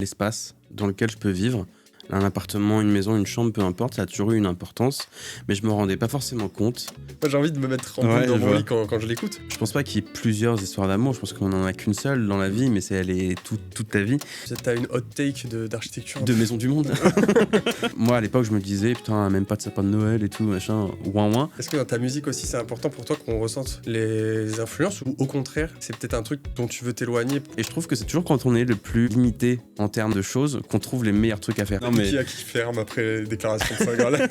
l'espace dans lequel je peux vivre. Un appartement, une maison, une chambre, peu importe, ça a toujours eu une importance, mais je me rendais pas forcément compte. Moi, j'ai envie de me mettre en boule dans mon lit quand je l'écoute. Je pense pas qu'il y ait plusieurs histoires d'amour, je pense qu'on en a qu'une seule dans la vie, mais elle est toute ta vie. Peut-être t'as une hot take d'architecture. De maison du monde. Moi, à l'époque, je me disais, putain, même pas de sapin de Noël et tout, machin, ouin ouin. Est-ce que dans ta musique aussi, c'est important pour toi qu'on ressente les influences ou au contraire, c'est peut-être un truc dont tu veux t'éloigner? Et je trouve que c'est toujours quand on est le plus limité en termes de choses qu'on trouve les meilleurs trucs à faire. Non, mais... Qui ferme après les déclarations de Saint-Graal?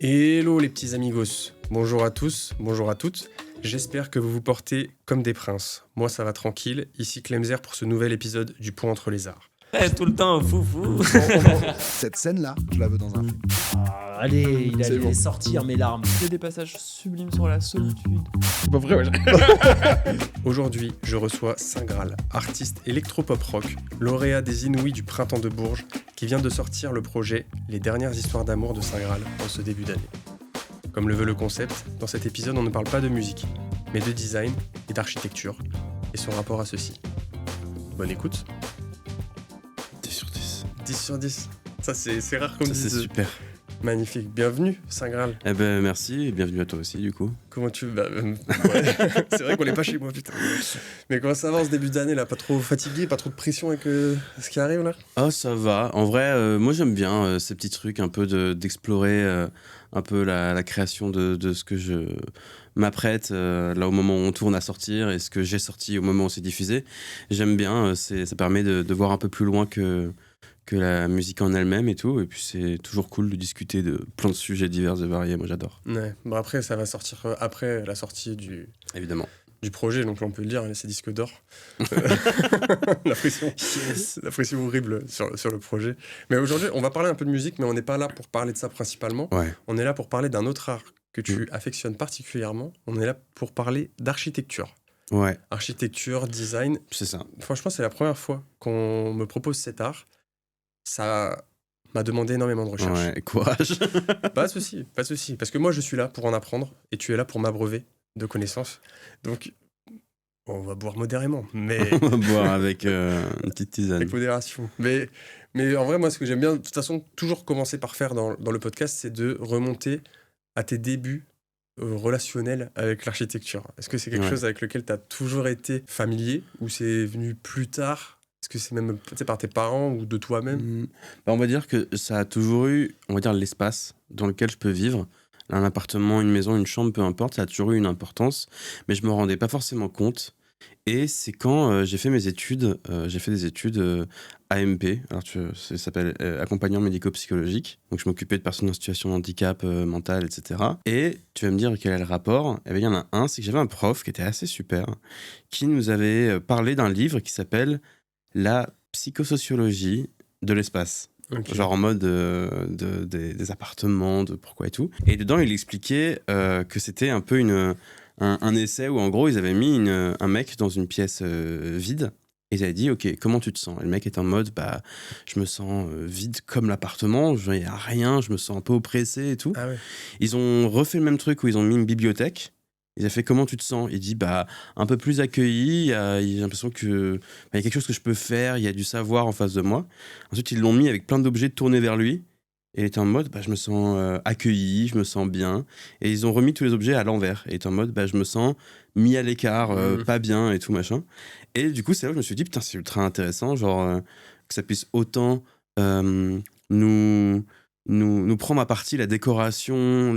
Hello les petits amigos, bonjour à tous, bonjour à toutes. J'espère que vous vous portez comme des princes. Moi ça va tranquille, ici Clemzer pour ce nouvel épisode du Pont entre les arts. Tout le temps, foufou. Cette scène-là, je la veux dans un film. Ah, allez, il allait sortir mes larmes. Il y a des passages sublimes sur la solitude. C'est pas vrai, ouais. Aujourd'hui, je reçois Saint-Graal, artiste électro-pop rock, lauréat des Inouïs du Printemps de Bourges, qui vient de sortir le projet Les dernières histoires d'amour de Saint-Graal en ce début d'année. Comme le veut le concept, dans cet épisode, on ne parle pas de musique, mais de design et d'architecture, et son rapport à ceci. Bonne écoute. 10 sur 10. 10 sur 10. Ça, c'est rare comme ça, dise. C'est super. Magnifique. Bienvenue, Saint-Graal. Eh ben, merci et bienvenue à toi aussi, du coup. Comment tu... ouais. C'est vrai qu'on n'est pas chez moi, putain. Mais comment ça va en ce début d'année, là? Pas trop fatigué, pas trop de pression avec ce qui arrive, là? Ah, ça va. En vrai, moi, j'aime bien ces petits trucs, un peu d'explorer un peu la création de ce que je m'apprête, là, au moment où on tourne à sortir, et ce que j'ai sorti au moment où c'est diffusé. J'aime bien, ça permet de voir un peu plus loin que la musique en elle-même et tout, et puis c'est toujours cool de discuter de plein de sujets divers et variés, moi j'adore. Ouais, bon après ça va sortir après la sortie Évidemment. Du projet, donc là on peut le dire, c'est disque d'or. La pression, la pression horrible sur le projet. Mais aujourd'hui on va parler un peu de musique, mais on n'est pas là pour parler de ça principalement. Ouais. On est là pour parler d'un autre art que tu affectionnes particulièrement, on est là pour parler d'architecture. Ouais. Architecture, design. C'est ça. Franchement c'est la première fois qu'on me propose cet art. Ça m'a demandé énormément de recherche. Ouais, courage. Pas de souci. Parce que moi, je suis là pour en apprendre et tu es là pour m'abreuver de connaissances. Donc, on va boire modérément. Mais... on va boire avec une petite tisane. Avec modération. Mais en vrai, moi, ce que j'aime bien, de toute façon, toujours commencer par faire dans le podcast, c'est de remonter à tes débuts relationnels avec l'architecture. Est-ce que c'est quelque chose avec lequel tu as toujours été familier ou c'est venu plus tard ? Est-ce que c'est même par tes parents ou de toi-même? On va dire que ça a toujours eu, on va dire, l'espace dans lequel je peux vivre. Un appartement, une maison, une chambre, peu importe, ça a toujours eu une importance, mais je me rendais pas forcément compte. Et c'est quand j'ai fait mes études, j'ai fait des études AMP, alors ça s'appelle accompagnant médico-psychologique. Donc je m'occupais de personnes en situation de handicap mental, etc. Et tu vas me dire quel est le rapport? Eh bien, il y en a un, c'est que j'avais un prof qui était assez super, qui nous avait parlé d'un livre qui s'appelle La psychosociologie de l'espace. Okay. Genre en mode des appartements, de pourquoi et tout. Et dedans, il expliquait que c'était un peu un essai où en gros, ils avaient mis un mec dans une pièce vide. Et ils avaient dit, ok, comment tu te sens? Et le mec est en mode, je me sens vide comme l'appartement, il n'y a rien, je me sens un peu oppressé et tout. Ah ouais. Ils ont refait le même truc où ils ont mis une bibliothèque. Il a fait comment tu te sens? Il dit un peu plus accueilli, j'ai l'impression que y a quelque chose que je peux faire, il y a du savoir en face de moi. Ensuite ils l'ont mis avec plein d'objets tournés vers lui et il était en mode je me sens accueilli, je me sens bien. Et ils ont remis tous les objets à l'envers et il était en mode je me sens mis à l'écart, pas bien et tout machin. Et du coup c'est là où je me suis dit putain c'est ultra intéressant, genre que ça puisse autant nous prendre à partie la décoration,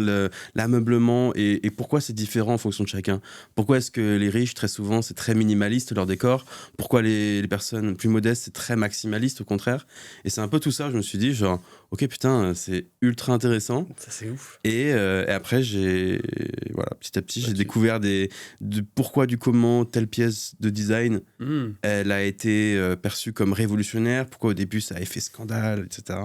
l'ameublement et pourquoi c'est différent en fonction de chacun. Pourquoi est-ce que les riches, très souvent, c'est très minimaliste leur décor? Pourquoi les personnes plus modestes, c'est très maximaliste au contraire? Et c'est un peu tout ça, je me suis dit genre, ok putain, c'est ultra intéressant. Ça c'est ouf. Et après, petit à petit, j'ai découvert de pourquoi, du comment, telle pièce de design, elle a été perçue comme révolutionnaire, pourquoi au début ça a fait scandale, etc.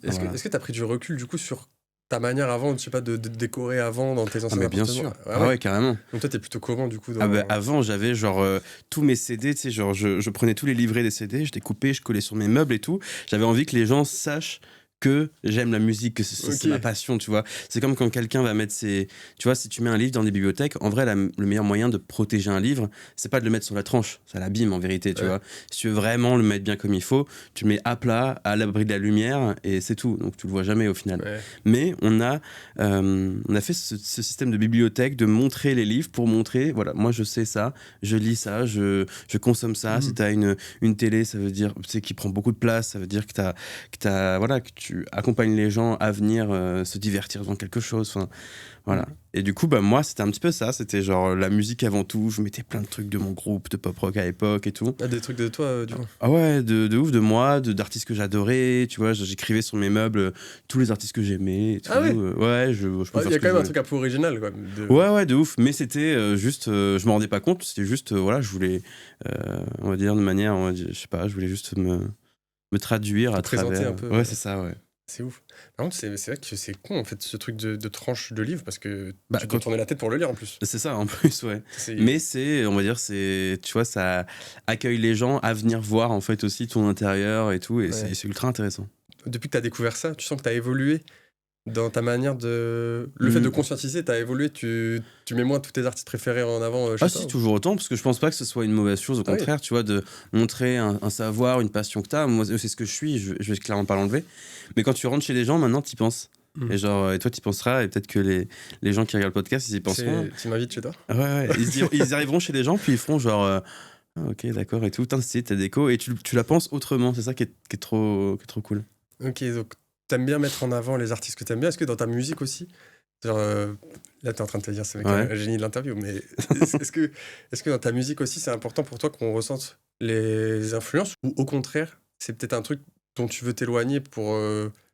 Est-ce que tu as pris du recul du coup sur ta manière avant, je sais pas, de décorer avant dans tes anciens appartements? Bien sûr. Ouais, carrément. Donc toi t'es plutôt comment du coup Avant j'avais genre tous mes CD, tu sais, genre je prenais tous les livrets des CD, je découpais, je collais sur mes meubles et tout. J'avais envie que les gens sachent que j'aime la musique, que c'est Ok. ma passion, tu vois. C'est comme quand quelqu'un va mettre ses... Tu vois, si tu mets un livre dans des bibliothèques, en vrai, le meilleur moyen de protéger un livre, c'est pas de le mettre sur la tranche, ça l'abîme en vérité, tu Ouais. vois. Si tu veux vraiment le mettre bien comme il faut, tu le mets à plat, à l'abri de la lumière, et c'est tout. Donc tu le vois jamais au final. Ouais. Mais on a fait ce système de bibliothèque, de montrer les livres pour montrer, voilà, moi je sais ça, je lis ça, je consomme ça. Si tu as une télé, ça veut dire, tu sais, qui prend beaucoup de place, ça veut dire que tu accompagnes les gens à venir se divertir dans quelque chose. Enfin, voilà. Et du coup, bah, moi, c'était un petit peu ça. C'était genre la musique avant tout. Je mettais plein de trucs de mon groupe, de pop rock à l'époque et tout. Ah, des trucs de toi, du coup. Ah ouais, de ouf, de moi, d'artistes que j'adorais. Tu vois, j'écrivais sur mes meubles tous les artistes que j'aimais. Et tout. Ah ouais. Ouais, je peux Il faire y ce a que quand même je un truc un peu original, quoi. Ouais, de ouf. Mais c'était juste, je me rendais pas compte. C'était juste, voilà, je voulais, on va dire de manière, je sais pas, je voulais juste me traduire Te à présenter travers. un peu, Ouais, ouais. c'est ça, ouais. C'est ouf. Par contre, c'est vrai que c'est con, en fait, ce truc de tranche de livre, parce que Bah, tu dois quand- tourner la tête pour le lire, en plus. C'est ça, en plus, ouais. C'est- Mais c'est, on va dire, tu vois, ça accueille les gens à venir voir, en fait, aussi ton intérieur et tout. Et Ouais. c'est ultra intéressant. Depuis que tu as découvert ça, tu sens que tu as évolué dans ta manière de... Le fait de conscientiser, tu as évolué, tu mets moins tous tes artistes préférés en avant chez Ah toi. si, toujours autant, parce que je pense pas que ce soit une mauvaise chose, au Ah oui. contraire, tu vois, de montrer un savoir, une passion que t'as. Moi, c'est ce que je suis, je vais clairement pas l'enlever. Mais quand tu rentres chez les gens, maintenant, t'y penses. Et genre, et toi, t'y penseras, et peut-être que les gens qui regardent le podcast, ils y penseront. Tu m'invites chez toi? Ouais, ils arriveront chez les gens, puis ils feront genre, ah, ok, d'accord, et tout. Putain, c'est ta déco, et tu la penses autrement, c'est ça qui est trop cool. Ok, donc t'aimes bien mettre en avant les artistes que t'aimes bien. Est-ce que dans ta musique aussi, genre, là t'es en train de te dire c'est Ouais. un génie de l'interview, mais est-ce que dans ta musique aussi c'est important pour toi qu'on ressente les influences, ou au contraire c'est peut-être un truc dont tu veux t'éloigner pour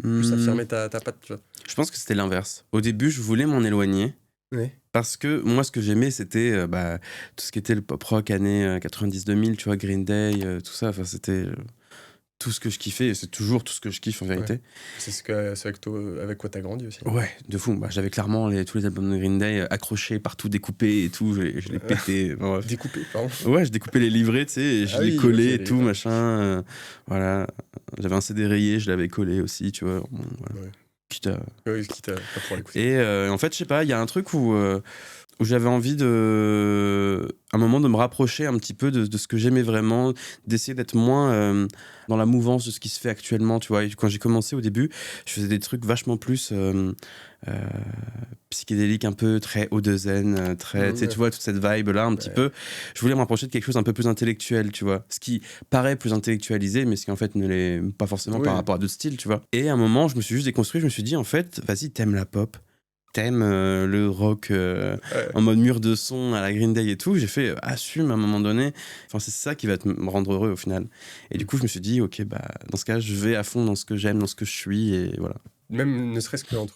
plus affirmer ta patte, tu vois? Je pense que c'était l'inverse. Au début, je voulais m'en éloigner. Ouais. Parce que moi, ce que j'aimais, c'était tout ce qui était le pop rock années 90-2000, tu vois, Green Day, tout ça. Enfin, c'était tout ce que je kiffais, et c'est toujours tout ce que je kiffe en vérité. C'est avec quoi t'as grandi aussi. Ouais, de fou. Bah, j'avais clairement tous les albums de Green Day accrochés, partout découpés et tout. Je les pétais. Bon, bref. Découpé, pardon. Ouais, je découpais les livrets, tu sais, et je Ah les oui, collais ok, et tout, les- machin. Voilà. J'avais un CD rayé, je l'avais collé aussi, tu vois. Bon, voilà. Ouais. Quitte à- Oui, quitte à pas pouvoir l'écouter. Et en fait, je sais pas, il y a un truc où j'avais envie un moment de me rapprocher un petit peu de ce que j'aimais vraiment, d'essayer d'être moins dans la mouvance de ce qui se fait actuellement, tu vois. Et quand j'ai commencé au début, je faisais des trucs vachement plus psychédéliques, un peu très haut de zen, très, tu sais, Ouais. tu vois, toute cette vibe-là un petit Ouais. peu. Je voulais me rapprocher de quelque chose un peu plus intellectuel, tu vois. Ce qui paraît plus intellectualisé, mais ce qui en fait ne l'est pas forcément Oui. par rapport à d'autres styles, tu vois. Et à un moment, je me suis juste déconstruit, je me suis dit, en fait, vas-y, t'aimes la pop, t'aimes le rock Ouais. en mode mur de son à la Green Day et tout. J'ai fait assume à un moment donné. Enfin, c'est ça qui va me rendre heureux au final. Et du coup, je me suis dit, ok, bah, dans ce cas, je vais à fond dans ce que j'aime, dans ce que je suis, et voilà. Même ne serait-ce qu'entre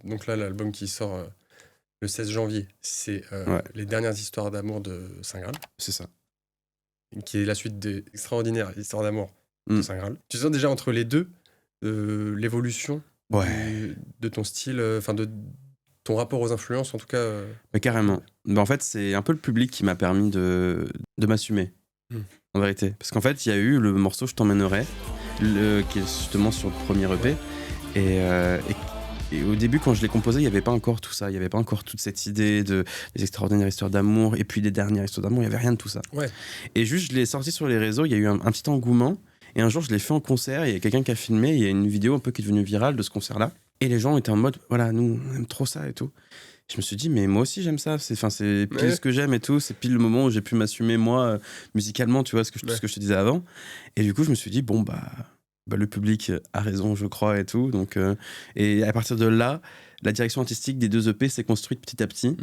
donc là l'album qui sort le 16 janvier, c'est Ouais. Les dernières histoires d'amour de Saint Graal, C'est ça. qui est la suite des extraordinaires histoires d'amour de Mm. Saint Graal. Tu sens déjà entre les deux l'évolution Ouais. de ton style, enfin de ton rapport aux influences en tout cas. Mais carrément. Bah, en fait, c'est un peu le public qui m'a permis de m'assumer. Mm. En vérité. Parce qu'en fait, il y a eu le morceau Je t'emmènerai, qui est justement sur le premier EP. Et au début, quand je l'ai composé, il n'y avait pas encore tout ça. Il n'y avait pas encore toute cette idée des extraordinaires histoires d'amour et puis des dernières histoires d'amour. Il n'y avait rien de tout ça. Ouais. Et juste, je l'ai sorti sur les réseaux. Il y a eu un petit engouement. Et un jour, je l'ai fait en concert. Il y a quelqu'un qui a filmé. Il y a une vidéo un peu qui est devenue virale de ce concert-là. Et les gens étaient en mode, voilà, nous, on aime trop ça et tout. Je me suis dit, mais moi aussi, j'aime ça. C'est pile Ouais. ce que j'aime et tout. C'est pile le moment où j'ai pu m'assumer, moi, musicalement, tu vois, tout ce que je te disais avant. Et du coup, je me suis dit, bon, bah le public a raison, je crois, et tout. Donc, et à partir de là, la direction artistique des 2 EP s'est construite petit à petit.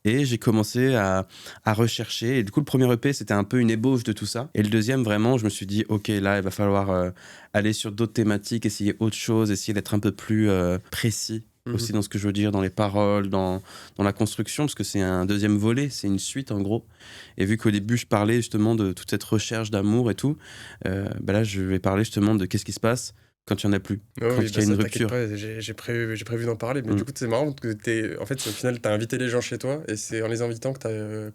Et j'ai commencé à rechercher. Et du coup, le premier EP, c'était un peu une ébauche de tout ça. Et le deuxième, vraiment, je me suis dit, OK, là, il va falloir aller sur d'autres thématiques, essayer autre chose, essayer d'être un peu plus précis aussi dans ce que je veux dire, dans les paroles, dans la construction, parce que c'est un deuxième volet, c'est une suite en gros. Et vu qu'au début, je parlais justement de toute cette recherche d'amour et tout, bah là, je vais parler justement de qu'est-ce qui se passe quand il n'y en a plus, Oh quand oui, il y a une ça, t'inquiète rupture. pas, j'ai prévu d'en parler, mais Mm. du coup c'est marrant que en fait au final t'as invité les gens chez toi et c'est en les invitant que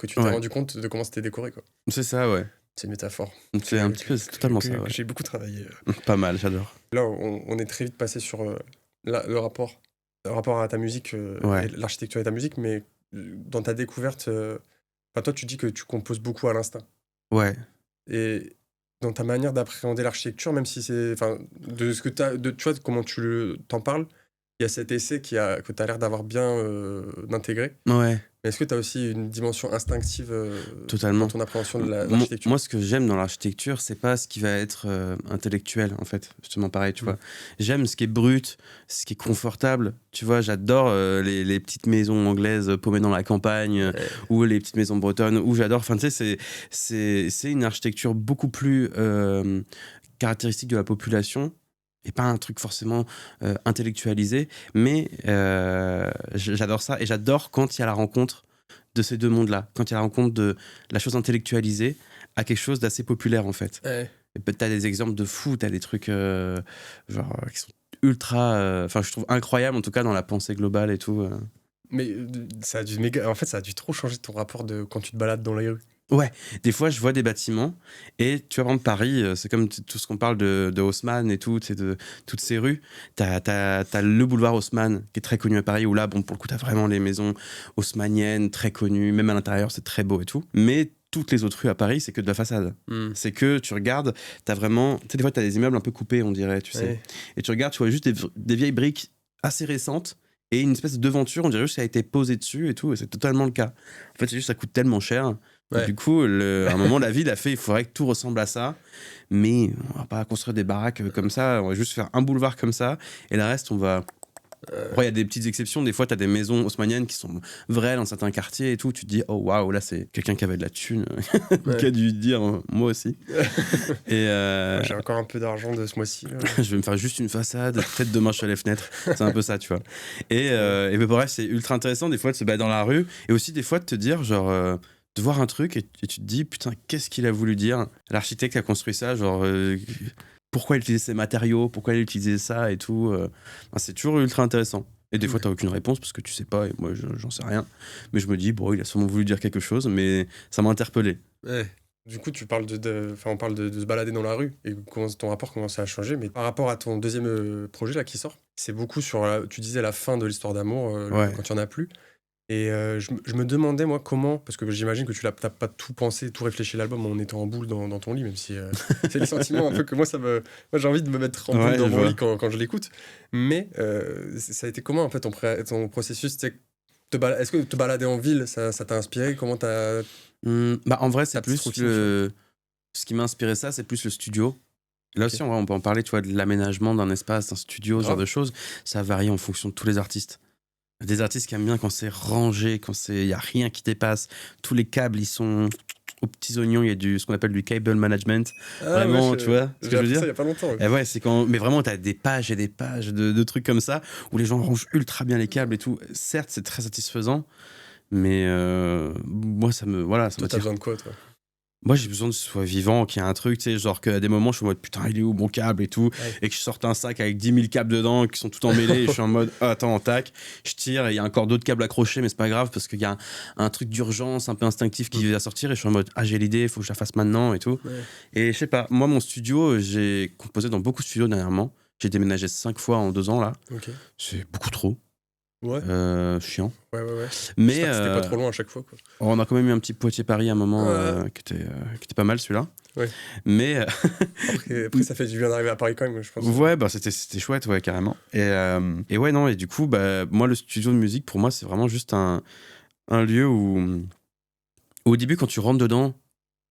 tu t'es Ouais. rendu compte de comment c'était décoré, quoi. C'est ça, ouais. C'est une métaphore. C'est un petit peu, c'est totalement ça. Que Ouais. j'ai beaucoup travaillé. Pas mal, j'adore. Là, on est très vite passé sur le rapport à ta musique, Ouais. et l'architecture et ta musique, mais dans ta découverte, toi, tu dis que tu composes beaucoup à l'instinct. Ouais. Et dans ta manière d'appréhender l'architecture, même si c'est. Enfin, de ce que tu vois, comment t'en parles, il y a cet essai que tu as l'air d'avoir bien intégré. Ouais. Mais est-ce que tu as aussi une dimension instinctive Totalement. dans ton appréhension de Moi, l'architecture? moi, ce que j'aime dans l'architecture, c'est pas ce qui va être intellectuel, en fait. Justement, pareil, tu vois. J'aime ce qui est brut, ce qui est confortable. Tu vois, j'adore les petites maisons anglaises paumées dans la campagne, ou les petites maisons bretonnes, ou j'adore. Enfin, tu sais, c'est une architecture beaucoup plus caractéristique de la population. Et pas un truc forcément intellectualisé, mais j'adore ça. Et j'adore quand il y a la rencontre de ces deux mondes-là, quand il y a la rencontre de la chose intellectualisée à quelque chose d'assez populaire, en fait. Ouais. Et t'as des exemples de fous, t'as des trucs qui sont ultra... Enfin, je trouve incroyables, en tout cas, dans la pensée globale et tout. Mais ça a dû ça a dû trop changer ton rapport de quand tu te balades dans les rues. Ouais, des fois je vois des bâtiments et tu vois, par exemple, Paris, c'est comme tout ce qu'on parle de Haussmann et tout, de toutes ces rues. T'as le boulevard Haussmann qui est très connu à Paris, où là, bon, pour le coup, t'as vraiment les maisons haussmanniennes très connues, même à l'intérieur, c'est très beau et tout. Mais toutes les autres rues à Paris, c'est que de la façade. C'est que tu regardes, t'as vraiment. Tu sais, des fois, t'as des immeubles un peu coupés, on dirait, tu sais. Ouais. Et tu regardes, tu vois juste des vieilles briques assez récentes et une espèce de devanture, on dirait juste que ça a été posé dessus et tout, et c'est totalement le cas. En fait, c'est juste ça coûte tellement cher. Ouais. Du coup, à un moment, la ville a fait, il faudrait que tout ressemble à ça, mais on va pas construire des baraques comme ça, on va juste faire un boulevard comme ça, et le reste, on va... Après, il y a des petites exceptions, des fois, tu as des maisons haussmanniennes qui sont vraies dans certains quartiers et tout, tu te dis, oh waouh, là, c'est quelqu'un qui avait de la thune, qui a dû dire, moi aussi. Et J'ai encore un peu d'argent de ce mois-ci. Là. je vais me faire juste une façade, peut-être demain je suis à les fenêtres, c'est un peu ça, tu vois. Et ben, bref, c'est ultra intéressant des fois de se balader dans la rue, et aussi des fois de te dire, genre... de voir un truc et tu te dis putain, qu'est-ce qu'il a voulu dire, l'architecte a construit ça, genre pourquoi il utilisait ces matériaux, pourquoi il utilisait ça et tout, c'est toujours ultra intéressant. Et des fois t'as aucune réponse parce que tu sais pas, et moi j'en sais rien, mais je me dis bon, il a sûrement voulu dire quelque chose, mais ça m'a interpellé. Ouais. Du coup, tu parles on parle de se balader dans la rue et ton rapport commence à changer, mais par rapport à ton deuxième projet là qui sort, c'est beaucoup sur tu disais la fin de l'histoire d'amour, Ouais. quand il n'y en a plus. Et je me demandais, moi, comment, parce que j'imagine que tu n'as pas tout pensé, tout réfléchi l'album en étant en boule dans ton lit, même si c'est les sentiments un peu que moi, moi j'ai envie de me mettre en boule dans mon lit quand je l'écoute. Mais ça a été comment, en fait, ton processus? Est-ce que te balader en ville, ça t'a inspiré? Comment t'as... Bah, en vrai, c'est Ta petite plus routine, ce qui m'a inspiré ça, c'est plus le studio. Là aussi, en vrai, on peut en parler, tu vois, de l'aménagement d'un espace, d'un studio, ce genre de choses. Ça varie en fonction de tous les artistes. Des artistes qui aiment bien quand c'est rangé, quand il n'y a rien qui dépasse. Tous les câbles, ils sont aux petits oignons. Il y a ce qu'on appelle du cable management. Vraiment, tu vois ce que je veux dire? Ça il n'y a pas longtemps. Et ouais, c'est quand... Mais vraiment, tu as des pages et des pages de trucs comme ça où les gens rangent ultra bien les câbles et tout. Certes, c'est très satisfaisant, mais moi, ça me... Voilà, ça Toi, t'as m'attire. besoin de quoi, toi? Moi, j'ai besoin que ce soit vivant, qu'il y ait un truc, tu sais, genre qu'à des moments, je suis en mode putain, il est où mon câble et tout, et que je sorte un sac avec 10 000 câbles dedans qui sont tout emmêlés, et je suis en mode attends, tac, je tire, et il y a encore d'autres câbles accrochés, mais c'est pas grave parce qu'il y a un truc d'urgence un peu instinctif qui va sortir, et je suis en mode ah, j'ai l'idée, il faut que je la fasse maintenant et tout. Ouais. Et je sais pas, moi, mon studio, j'ai composé dans beaucoup de studios dernièrement. J'ai déménagé 5 fois en 2 ans là, Ok. c'est beaucoup trop. Ouais. Chiant. Ouais. Mais J'espère que c'était pas trop loin à chaque fois, quoi. on a quand même eu un petit Poitiers-Paris à un moment qui était pas mal celui-là. Ouais. Mais Après, ça fait du bien d'arriver à Paris quand même, je pense. ouais, bah c'était chouette, ouais, carrément. Et ouais, non, et du coup, bah, moi, le studio de musique, pour moi, c'est vraiment juste un lieu où au début, quand tu rentres dedans,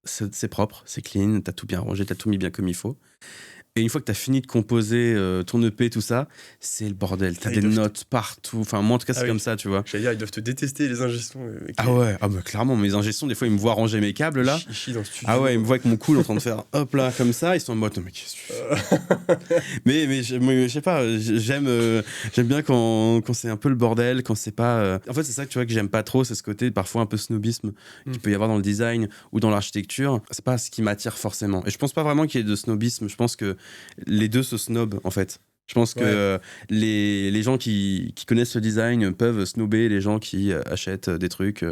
c'est propre, c'est clean, t'as tout bien rangé, t'as tout mis bien comme il faut. Et une fois que t'as fini de composer ton EP, tout ça, c'est le bordel. T'as des notes partout. Enfin, moi, en tout cas, c'est comme ça, tu vois. J'allais dire, ils doivent te détester, les ingé sons. Ah ouais, bah, clairement, mes ingé sons, des fois, ils me voient ranger mes câbles, là. Ils chient dans le studio. Ah ouais, ils me voient avec mon coude en train de faire hop là, comme ça. Ils sont en mode, non, mais qu'est-ce que tu fais? mais je sais pas, j'aime bien quand c'est un peu le bordel, quand c'est pas... En fait, c'est ça que tu vois que j'aime pas trop, c'est ce côté parfois un peu snobisme qu'il peut y avoir dans le design ou dans l'architecture. C'est pas ce qui m'attire forcément. Et je pense pas vraiment qu'il y ait de snobisme. Je pense que les deux se snobent, en fait. Je pense que les gens qui connaissent le design peuvent snobber les gens qui achètent des trucs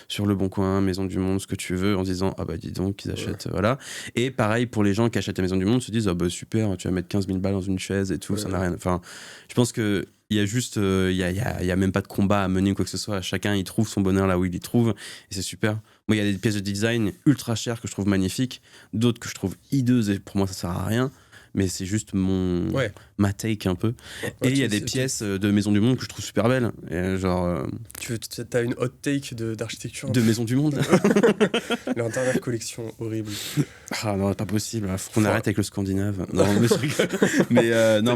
sur Le Bon Coin, Maison du Monde, ce que tu veux, en se disant ah bah dis donc, ils achètent, voilà. Et pareil pour les gens qui achètent la Maison du Monde, se disent ah bah super, tu vas mettre 15 000 balles dans une chaise et tout, ça n'a rien. Enfin, je pense que. Il y a juste, il y a même pas de combat à mener ou quoi que ce soit. Chacun, il trouve son bonheur là où il y trouve. Et c'est super. Moi, il y a des pièces de design ultra chères que je trouve magnifiques. D'autres que je trouve hideuses et pour moi, ça sert à rien. Mais c'est juste ma take un peu. Et il y a des pièces de Maison du Monde que je trouve super belles. Et genre. T'as une hot take d'architecture de Maison du Monde. Leur dernière collection, horrible. Ah non, pas possible. Faut qu'on arrête avec le scandinave. Non,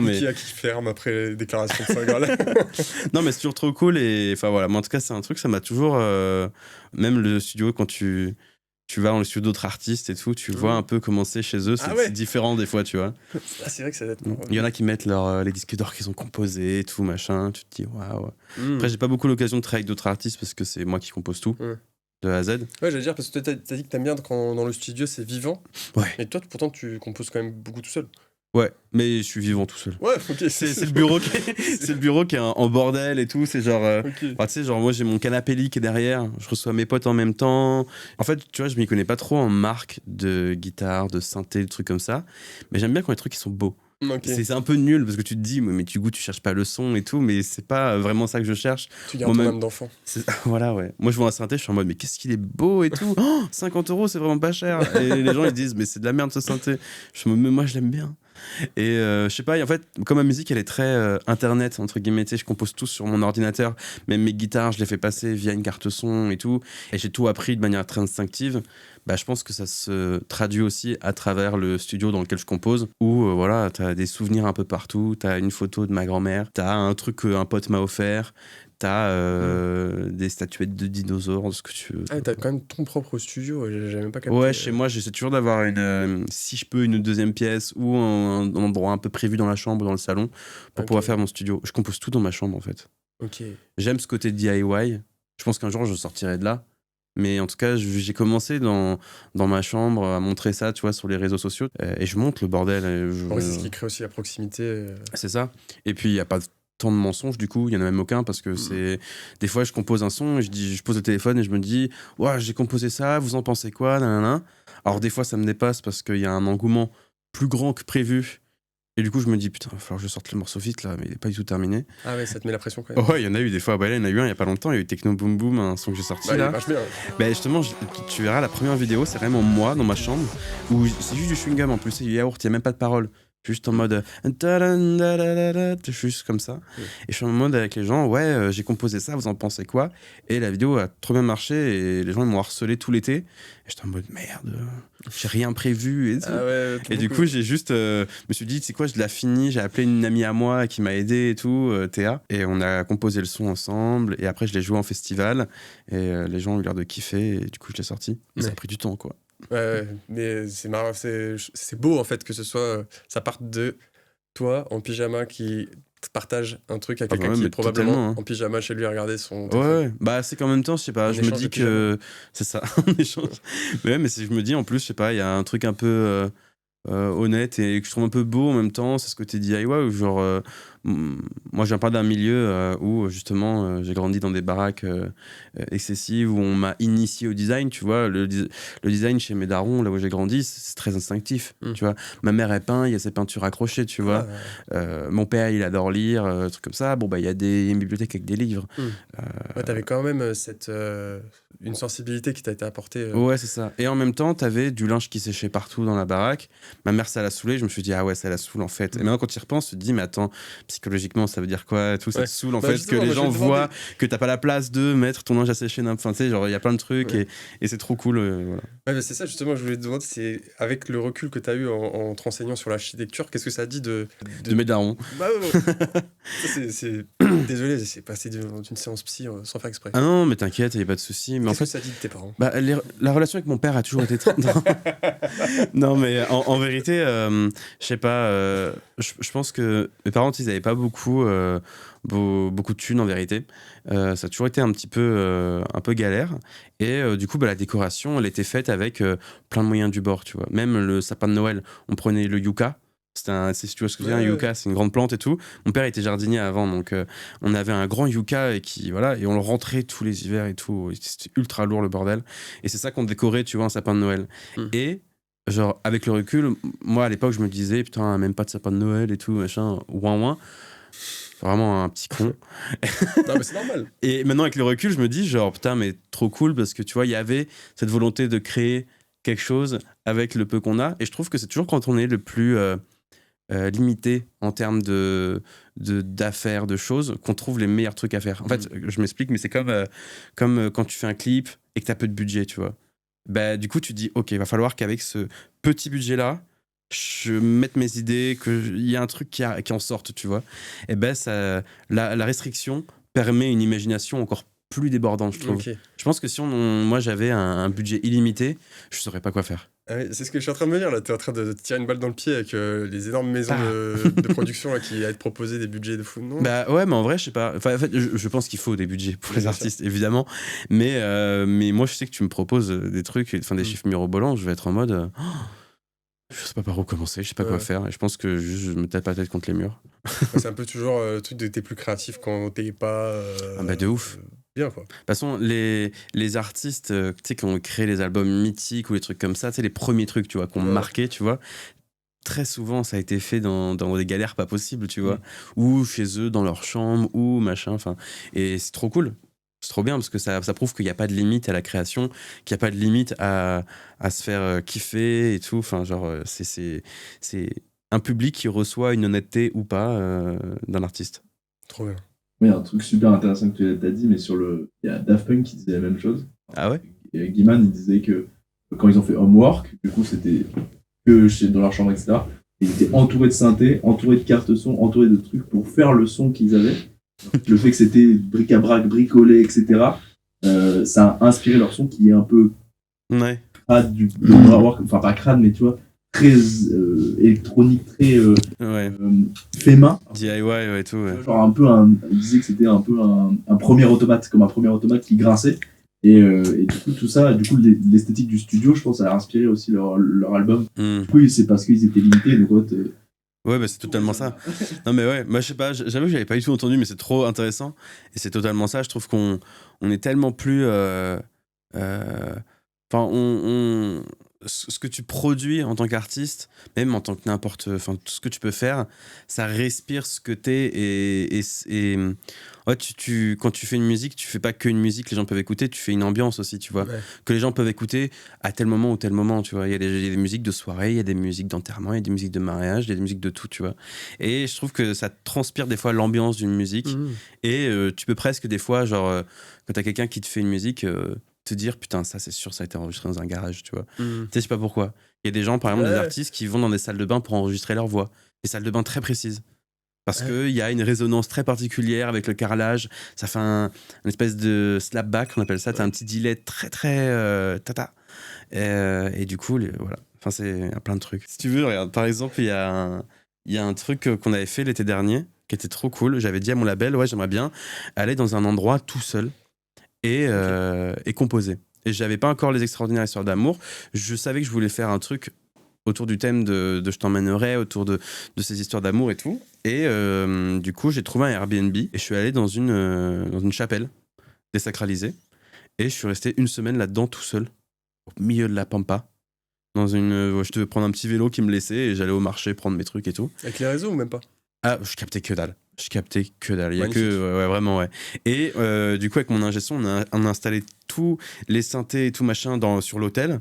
mais Qui a qui ferme après les déclarations de Saint-Graal. Non, mais c'est toujours trop cool. Et enfin voilà. Mais en tout cas, c'est un truc, ça m'a toujours. Même le studio, quand tu vas dans le studio d'autres artistes et tout, tu vois un peu comment c'est chez eux, c'est différent des fois, tu vois. Ah, c'est vrai que ça doit être... Il y en a qui mettent les disques d'or qu'ils ont composés et tout, machin, tu te dis waouh. Après, j'ai pas beaucoup l'occasion de travailler avec d'autres artistes parce que c'est moi qui compose tout, de A à Z. Ouais, j'allais dire, parce que t'as dit que t'aimes bien quand dans le studio c'est vivant. Ouais. Et toi, pourtant, tu composes quand même beaucoup tout seul. Ouais, mais je suis vivant tout seul. Ouais, ok. C'est le bureau qui est en bordel et tout. C'est genre, tu sais, genre moi j'ai mon canapé lit qui est derrière. Je reçois mes potes en même temps. En fait, tu vois, je m'y connais pas trop en marque de guitare, de synthé, de trucs comme ça. Mais j'aime bien quand les trucs ils sont beaux. Okay. C'est un peu nul parce que tu te dis, mais tu cherches pas le son et tout, mais c'est pas vraiment ça que je cherche. Tu gardes ton âme d'enfant. Voilà, ouais. Moi je vois un synthé, je suis en mode, mais qu'est-ce qu'il est beau et tout. 50 €, c'est vraiment pas cher. Et les gens ils disent, mais c'est de la merde ce synthé. Je me dis, mais moi je l'aime bien. Et je sais pas, en fait, comme ma musique elle est très internet, entre guillemets, je compose tout sur mon ordinateur, même mes guitares, je les fais passer via une carte son et tout, et j'ai tout appris de manière très instinctive. Bah, je pense que ça se traduit aussi à travers le studio dans lequel je compose, où voilà, t'as des souvenirs un peu partout, t'as une photo de ma grand-mère, t'as un truc qu'un pote m'a offert, t'as des statuettes de dinosaures, ce que tu veux. Ah, t'as quand même ton propre studio, j'avais même pas capté. Ouais, chez moi, j'essaie toujours d'avoir si je peux, une deuxième pièce ou un endroit un peu prévu dans la chambre ou dans le salon pour pouvoir faire mon studio. Je compose tout dans ma chambre, en fait. Ok. J'aime ce côté DIY. Je pense qu'un jour, je sortirai de là. Mais en tout cas, j'ai commencé dans ma chambre à montrer ça, tu vois, sur les réseaux sociaux. Et je monte le bordel. C'est ce qui crée aussi la proximité. C'est ça. Et puis, il n'y a pas tant de mensonges, du coup. Il n'y en a même aucun parce que c'est... Des fois, je compose un son, et je pose le téléphone et je me dis « Ouais, j'ai composé ça, vous en pensez quoi ?» Nanana. Alors, des fois, ça me dépasse parce qu'il y a un engouement plus grand que prévu. Et du coup, je me dis, putain, il va falloir que je sorte le morceau vite là, mais il n'est pas du tout terminé. Ah ouais, ça te met la pression quand même. Ouais, il y en a eu des fois. Bah, là, il y en a eu un il n'y a pas longtemps. Il y a eu Techno Boom Boom, un son que j'ai sorti là. Il marche bien. Bah, justement, tu verras la première vidéo, c'est vraiment moi dans ma chambre, où c'est juste du chewing-gum en plus, c'est du yaourt, il n'y a même pas de paroles. Juste en mode juste comme ça. Et je suis en mode avec les gens, j'ai composé ça, vous en pensez quoi? Et la vidéo a trop bien marché et les gens ils m'ont harcelé tout l'été. Et j'étais en mode merde, j'ai rien prévu et tout. Et du coup, j'ai juste me suis dit, tu sais quoi, je l'ai fini, j'ai appelé une amie à moi qui m'a aidé et tout, Théa, et on a composé le son ensemble. Et après, je l'ai joué en festival et les gens ont eu l'air de kiffer. Et du coup, je l'ai sorti. Mais ça a pris du temps, quoi. Ouais, mais c'est marrant, c'est beau en fait que ce soit ça parte de toi en pyjama qui partage un truc à quelqu'un qui est probablement en pyjama chez lui à regarder son ouais, bah c'est qu'en même temps je sais pas, je me dis que c'est ça en échange. Mais ouais, mais je me dis en plus je sais pas, il y a un truc un peu honnête et que je trouve un peu beau en même temps, c'est ce côté DIY où genre moi je viens pas d'un milieu où justement j'ai grandi dans des baraques excessives où on m'a initié au design, tu vois, le design chez mes darons là où j'ai grandi c'est très instinctif, tu vois, ma mère elle peint, il y a ses peintures accrochées, tu vois, mon père il adore lire, trucs comme ça, bon bah il y a une bibliothèque avec des livres. Ouais, t'avais quand même une sensibilité qui t'a été apportée. Ouais, c'est ça. Et en même temps, t'avais du linge qui séchait partout dans la baraque. Ma mère, ça l'a saoulée. Je me suis dit, ah ouais, ça la saoule en fait. Et maintenant, quand tu y repenses, tu te dis, mais attends, psychologiquement, ça veut dire quoi? Tout ça te saoule en fait, que les gens voient que t'as pas la place de mettre ton linge à sécher. Enfin, tu sais, genre, il y a plein de trucs et c'est trop cool. Voilà. Ouais, mais c'est ça, justement, je voulais te demander, c'est avec le recul que t'as eu en te renseignant sur l'architecture, qu'est-ce que ça dit de mes darons? Bah, c'est... Désolé, c'est passé d'une séance psy sans faire exprès. Ah non, mais t'inquiète, il n'y a pas de souci. Mais qu'est-ce en fait, que ça dit de tes parents? Bah, la relation avec mon père a toujours été très... non, mais en vérité, je sais pas, je pense que mes parents, ils n'avaient pas beaucoup de thunes en vérité. Ça a toujours été un peu galère. Et du coup, la décoration, elle était faite avec plein de moyens du bord, tu vois. Même le sapin de Noël, on prenait le yucca. Si tu vois ce que je veux dire, un yucca, c'est une grande plante et tout. Mon père était jardinier avant, donc on avait un grand yucca et on le rentrait tous les hivers et tout. C'était ultra lourd le bordel. Et c'est ça qu'on décorait, tu vois, un sapin de Noël. Et genre, avec le recul, moi à l'époque, je me disais, putain, même pas de sapin de Noël et tout, machin, ouin. Vraiment un petit con. Non, mais c'est normal. Et maintenant, avec le recul, je me dis, genre, putain, mais trop cool parce que tu vois, il y avait cette volonté de créer quelque chose avec le peu qu'on a. Et je trouve que c'est toujours quand on est le plus limité en termes d'affaires, de choses, qu'on trouve les meilleurs trucs à faire. En fait, je m'explique, mais c'est comme quand tu fais un clip et que tu as peu de budget, tu vois. Bah, du coup, tu te dis, ok, il va falloir qu'avec ce petit budget-là, je mette mes idées, qu'il y a un truc qui en sorte, tu vois. Et ben, la restriction permet une imagination encore plus débordante, je trouve. Okay. Je pense que si moi j'avais un budget illimité, je saurais pas quoi faire. C'est ce que je suis en train de me dire là, t'es en train de tirer une balle dans le pied avec les énormes maisons de production là, qui allaient te proposer des budgets de fou, non? Bah ouais, mais en vrai, je sais pas. Enfin, en fait, je pense qu'il faut des budgets pour les artistes, évidemment. Mais moi, je sais que tu me proposes des trucs, des chiffres mirobolants, je vais être en mode. Je sais pas par où commencer, je sais pas quoi faire. Et je pense que je me tape la tête contre les murs. C'est un peu toujours le truc de t'es plus créatif quand t'es pas. De ouf. Bien quoi. De toute façon, les artistes qui ont créé les albums mythiques ou les trucs comme ça, les premiers trucs qui ont marqué, tu vois, très souvent ça a été fait dans des galères pas possibles, tu vois, ou chez eux, dans leur chambre, ou machin, enfin. Et c'est trop cool. C'est trop bien parce que ça prouve qu'il n'y a pas de limite à la création, qu'il n'y a pas de limite à se faire kiffer et tout. Enfin, genre, c'est un public qui reçoit une honnêteté ou pas d'un artiste. Trop bien. Oui, un truc super intéressant que tu as dit, mais il y a Daft Punk qui disait la même chose. Ah ouais? Et Guiman, il disait que quand ils ont fait Homework, du coup, c'était que dans leur chambre, etc. Ils étaient entourés de synthés, entourés de cartes son, entourés de trucs pour faire le son qu'ils avaient. Le fait que c'était bric-à-brac, bricolé, etc., ça a inspiré leur son qui est un peu crade enfin pas crade, mais tu vois, très électronique, très fait main. DIY et tout. Ouais. Genre un peu il disait que c'était un peu un premier automate, comme un premier automate qui grinçait. Et du coup, tout ça, l'esthétique du studio, je pense, ça a inspiré aussi leur album. Du coup, c'est parce qu'ils étaient limités, donc ouais, c'est totalement ça. Non, mais ouais, moi je sais pas, j'avoue que j'avais pas du tout entendu, mais c'est trop intéressant. Et c'est totalement ça. Je trouve qu'on est tellement plus. Ce que tu produis en tant qu'artiste, même en tant que tout ce que tu peux faire, ça respire ce que t'es. Quand tu fais une musique, tu fais pas que une musique, les gens peuvent écouter, tu fais une ambiance aussi, tu vois. Ouais. Que les gens peuvent écouter à tel moment ou tel moment, tu vois. Il y a des musiques de soirée, il y a des musiques d'enterrement, il y a des musiques de mariage, il y a des musiques de tout, tu vois. Et je trouve que ça transpire des fois l'ambiance d'une musique. Et tu peux presque, des fois, genre, quand t'as quelqu'un qui te fait une musique. Te dire putain, ça c'est sûr, ça a été enregistré dans un garage, tu vois. Tu sais, je sais pas pourquoi. Il y a des gens, par exemple, des artistes qui vont dans des salles de bain pour enregistrer leur voix. Des salles de bain très précises. Parce qu'il y a une résonance très particulière avec le carrelage. Ça fait une espèce de slapback, on appelle ça. T'as un petit delay très très tata. Et du coup, voilà. Enfin, c'est plein de trucs. Si tu veux, regarde, par exemple, il y a un truc qu'on avait fait l'été dernier qui était trop cool. J'avais dit à mon label, ouais, j'aimerais bien aller dans un endroit tout seul. Et composer. Et j'avais pas encore les extraordinaires histoires d'amour. Je savais que je voulais faire un truc autour du thème de Je t'emmènerai, autour de ces histoires d'amour et tout. Et du coup, j'ai trouvé un Airbnb et je suis allé dans une chapelle désacralisée. Et je suis resté une semaine là-dedans tout seul, au milieu de la pampa. Je devais prendre un petit vélo qui me laissait et j'allais au marché prendre mes trucs et tout. Avec les réseaux ou même pas? Ah, je captais que dalle. Il y a que vraiment ouais. Et du coup avec mon ingé son, on a installé tous les synthés et tout machin sur l'hôtel.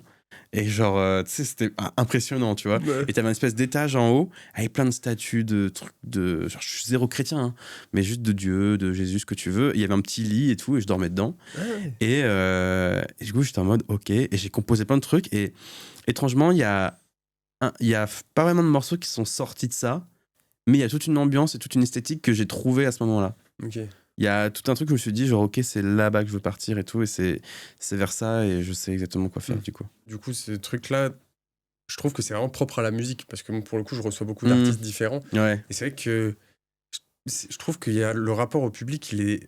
Et genre tu sais, c'était impressionnant, tu vois. Ouais. Et t'avais une espèce d'étage en haut avec plein de statues de trucs de genre, je suis zéro chrétien hein, mais juste de Dieu, de Jésus, ce que tu veux. Il y avait un petit lit et tout et je dormais dedans. Ouais. Et du coup j'étais en mode ok, et j'ai composé plein de trucs et étrangement il y a pas vraiment de morceaux qui sont sortis de ça. Mais il y a toute une ambiance et toute une esthétique que j'ai trouvée à ce moment-là. Okay. Il y a tout un truc où je me suis dit, genre, ok, c'est là-bas que je veux partir et tout, et c'est vers ça, et je sais exactement quoi faire, du coup. Du coup, ce truc-là, je trouve que c'est vraiment propre à la musique, parce que pour le coup, je reçois beaucoup d'artistes différents. Ouais. Et c'est vrai que je trouve qu'il y a le rapport au public, il est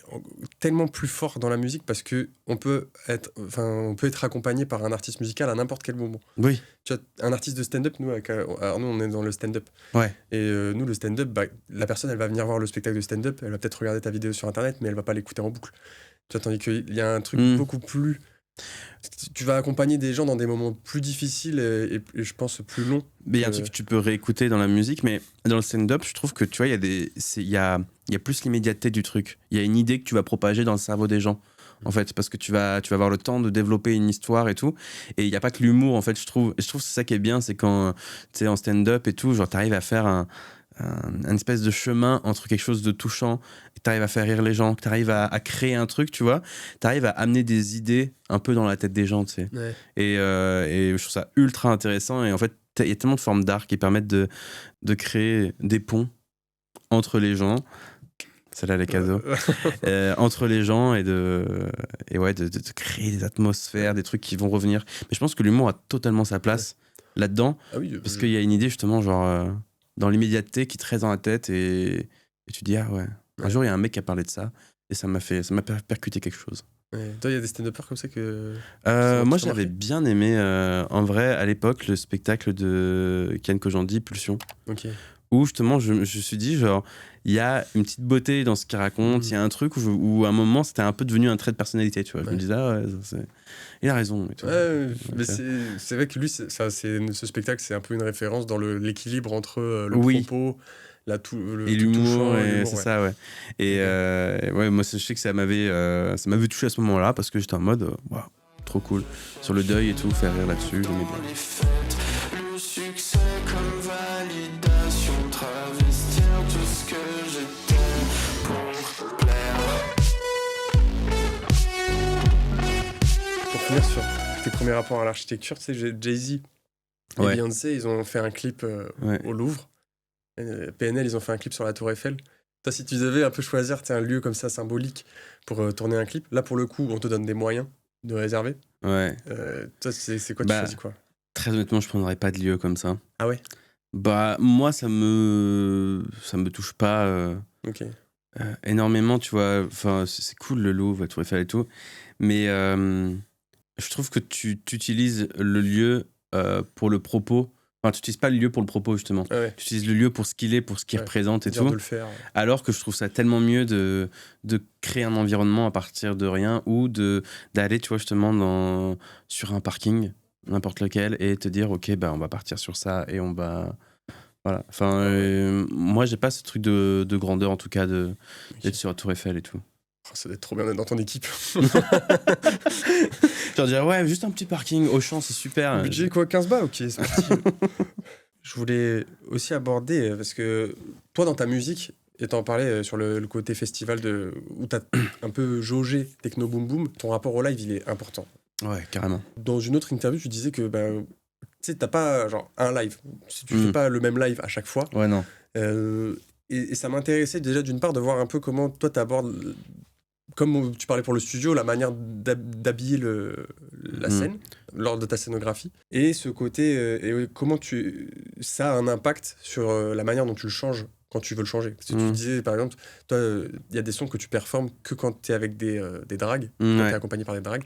tellement plus fort dans la musique parce que on peut être accompagné par un artiste musical à n'importe quel moment. Oui. Tu vois, un artiste de stand-up, nous, avec Arnaud, on est dans le stand-up. Ouais. Et nous, le stand-up, la personne, elle va venir voir le spectacle de stand-up, elle va peut-être regarder ta vidéo sur Internet, mais elle va pas l'écouter en boucle. Tu vois, tandis qu'il y a un truc beaucoup plus... Tu vas accompagner des gens dans des moments plus difficiles et je pense plus longs. Mais il y a un truc que tu peux réécouter dans la musique, mais dans le stand-up, je trouve que tu vois, il y a plus l'immédiateté du truc. Il y a une idée que tu vas propager dans le cerveau des gens, en fait, parce que tu vas avoir le temps de développer une histoire et tout. Et il n'y a pas que l'humour, en fait, je trouve. Et je trouve que c'est ça qui est bien, c'est quand tu es en stand-up et tout, genre, tu arrives à faire un espèce de chemin entre quelque chose de touchant, que tu arrives à faire rire les gens, que tu arrives à créer un truc, tu vois, tu arrives à amener des idées un peu dans la tête des gens, tu sais. Ouais. Et je trouve ça ultra intéressant. Et en fait, il y a tellement de formes d'art qui permettent de créer des ponts entre les gens. Celle-là, les cadeaux. Entre les gens et de créer des atmosphères, des trucs qui vont revenir. Mais je pense que l'humour a totalement sa place là-dedans. Ah oui, parce qu'il y a une idée, justement, genre, dans l'immédiateté qui te reste dans la tête et tu dis, ah ouais. Un jour, il y a un mec qui a parlé de ça et ça m'a percuté quelque chose. Ouais. Toi, il y a des stand-uppers comme ça que... Moi, j'avais bien aimé, en vrai, à l'époque, le spectacle de Kian Kojandi, Pulsion. Ok. Où, justement, je me suis dit, genre, il y a une petite beauté dans ce qu'il raconte, il y a un truc où à un moment, c'était un peu devenu un trait de personnalité, tu vois. Je me disais, ah ouais, il a raison. Et tout. Ouais, mais c'est vrai que lui, ce spectacle, c'est un peu une référence dans l'équilibre entre le propos, et l'humour, c'est ça, ouais. Et ouais, moi, je sais que ça m'avait touché à ce moment-là parce que j'étais en mode, waouh, trop cool. Sur le deuil et tout, faire rire là-dessus, j'aimais bien. Le succès comme validation, travestir tout ce que j'étais pour plaire. Pour finir sur tes premiers rapports à l'architecture, tu sais, Jay-Z et Beyoncé, ils ont fait un clip au Louvre. PNL, ils ont fait un clip sur la Tour Eiffel. Toi, si tu devais un peu choisir un lieu comme ça symbolique pour tourner un clip, là, pour le coup, on te donne des moyens de réserver. Ouais. Toi, c'est quoi, tu choisis quoi? Très honnêtement, je prendrais pas de lieu comme ça. Ah ouais? Bah, moi, ça me touche pas énormément, tu vois. Enfin, c'est cool le Louvre, la Tour Eiffel et tout. Mais je trouve que tu utilises le lieu pour le propos. Enfin, tu n'utilises pas le lieu pour le propos, justement. Ouais. Tu utilises le lieu pour ce qu'il est, pour ce qu'il représente et tout. De le faire. Alors que je trouve ça tellement mieux de créer un environnement à partir de rien ou d'aller, tu vois, justement sur un parking, n'importe lequel, et te dire, ok, bah, on va partir sur ça et on va... Voilà. Enfin, moi, j'ai pas ce truc de grandeur, en tout cas, d'être sur la Tour Eiffel et tout. Oh, ça doit être trop bien d'être dans ton équipe. Je leur dirais, ouais, juste un petit parking, Auchan, c'est super. Budget quoi, 15 balles? Ok, c'est parti. Je voulais aussi aborder, parce que toi, dans ta musique, et t'en parlais sur le côté festival où t'as un peu jaugé Techno Boom Boom, ton rapport au live, il est important. Ouais, carrément. Dans une autre interview, tu disais que tu sais, t'as pas genre un live. Tu fais pas le même live à chaque fois. Ouais, non. Et ça m'intéressait déjà d'une part de voir un peu comment toi t'abordes, comme tu parlais pour le studio, la manière d'habiller la scène lors de ta scénographie. Et ce côté, et comment ça a un impact sur la manière dont tu le changes quand tu veux le changer. Parce que tu disais, par exemple, toi, il y a des sons que tu performes que quand tu es avec des drags, quand tu es accompagné par des drags.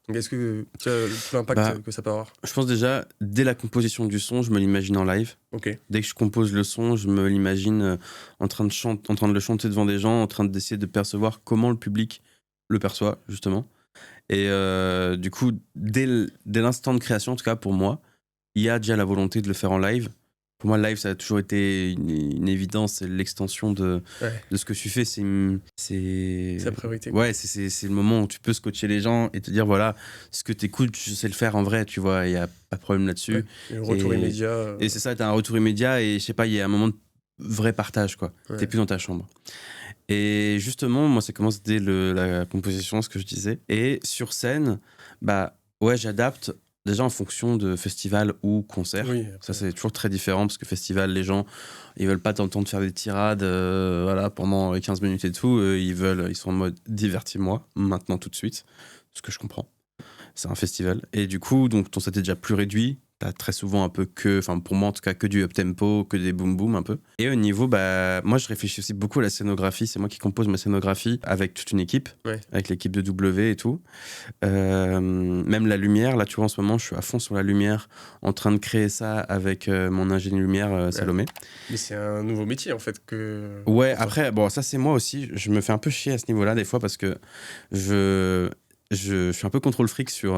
Donc est-ce que tu as tout l'impact que ça peut avoir? Je pense déjà, dès la composition du son, je me l'imagine en live. Okay. Dès que je compose le son, je me l'imagine en train de le chanter devant des gens, en train d'essayer de percevoir comment le public le perçoit, justement. Et du coup, dès l'instant de création, en tout cas pour moi, il y a déjà la volonté de le faire en live. Pour moi, le live, ça a toujours été une évidence, c'est l'extension de ce que tu fais. C'est la priorité. Ouais, c'est le moment où tu peux scotcher les gens et te dire, voilà, ce que t'écoutes, je sais le faire en vrai, tu vois, il n'y a pas de problème là-dessus. Ouais. Et le retour immédiat. Et c'est ça, t'as un retour immédiat et je sais pas, il y a un moment de vrai partage, quoi. Ouais. T'es plus dans ta chambre. Et justement, moi, ça commence dès la composition, ce que je disais. Et sur scène, bah, ouais, j'adapte. Déjà en fonction de festival ou concert. Oui, ça c'est toujours très différent parce que festival, les gens ils veulent pas t'entendre faire des tirades voilà, pendant 15 minutes et tout. Ils sont en mode divertis-moi maintenant tout de suite, ce que je comprends. C'est un festival. Et du coup, donc ton set est déjà plus réduit. t'as très souvent un peu pour moi en tout cas, que du up-tempo, que des boom-boom un peu. Et au niveau, moi je réfléchis aussi beaucoup à la scénographie. C'est moi qui compose ma scénographie avec toute une équipe, avec l'équipe de W et tout. Même la lumière, là tu vois en ce moment, je suis à fond sur la lumière, en train de créer ça avec mon ingénieur lumière Salomé. Mais c'est un nouveau métier en fait que... Ouais, après, bon, ça c'est moi aussi. Je me fais un peu chier à ce niveau-là des fois parce que je suis un peu contrôle fric sur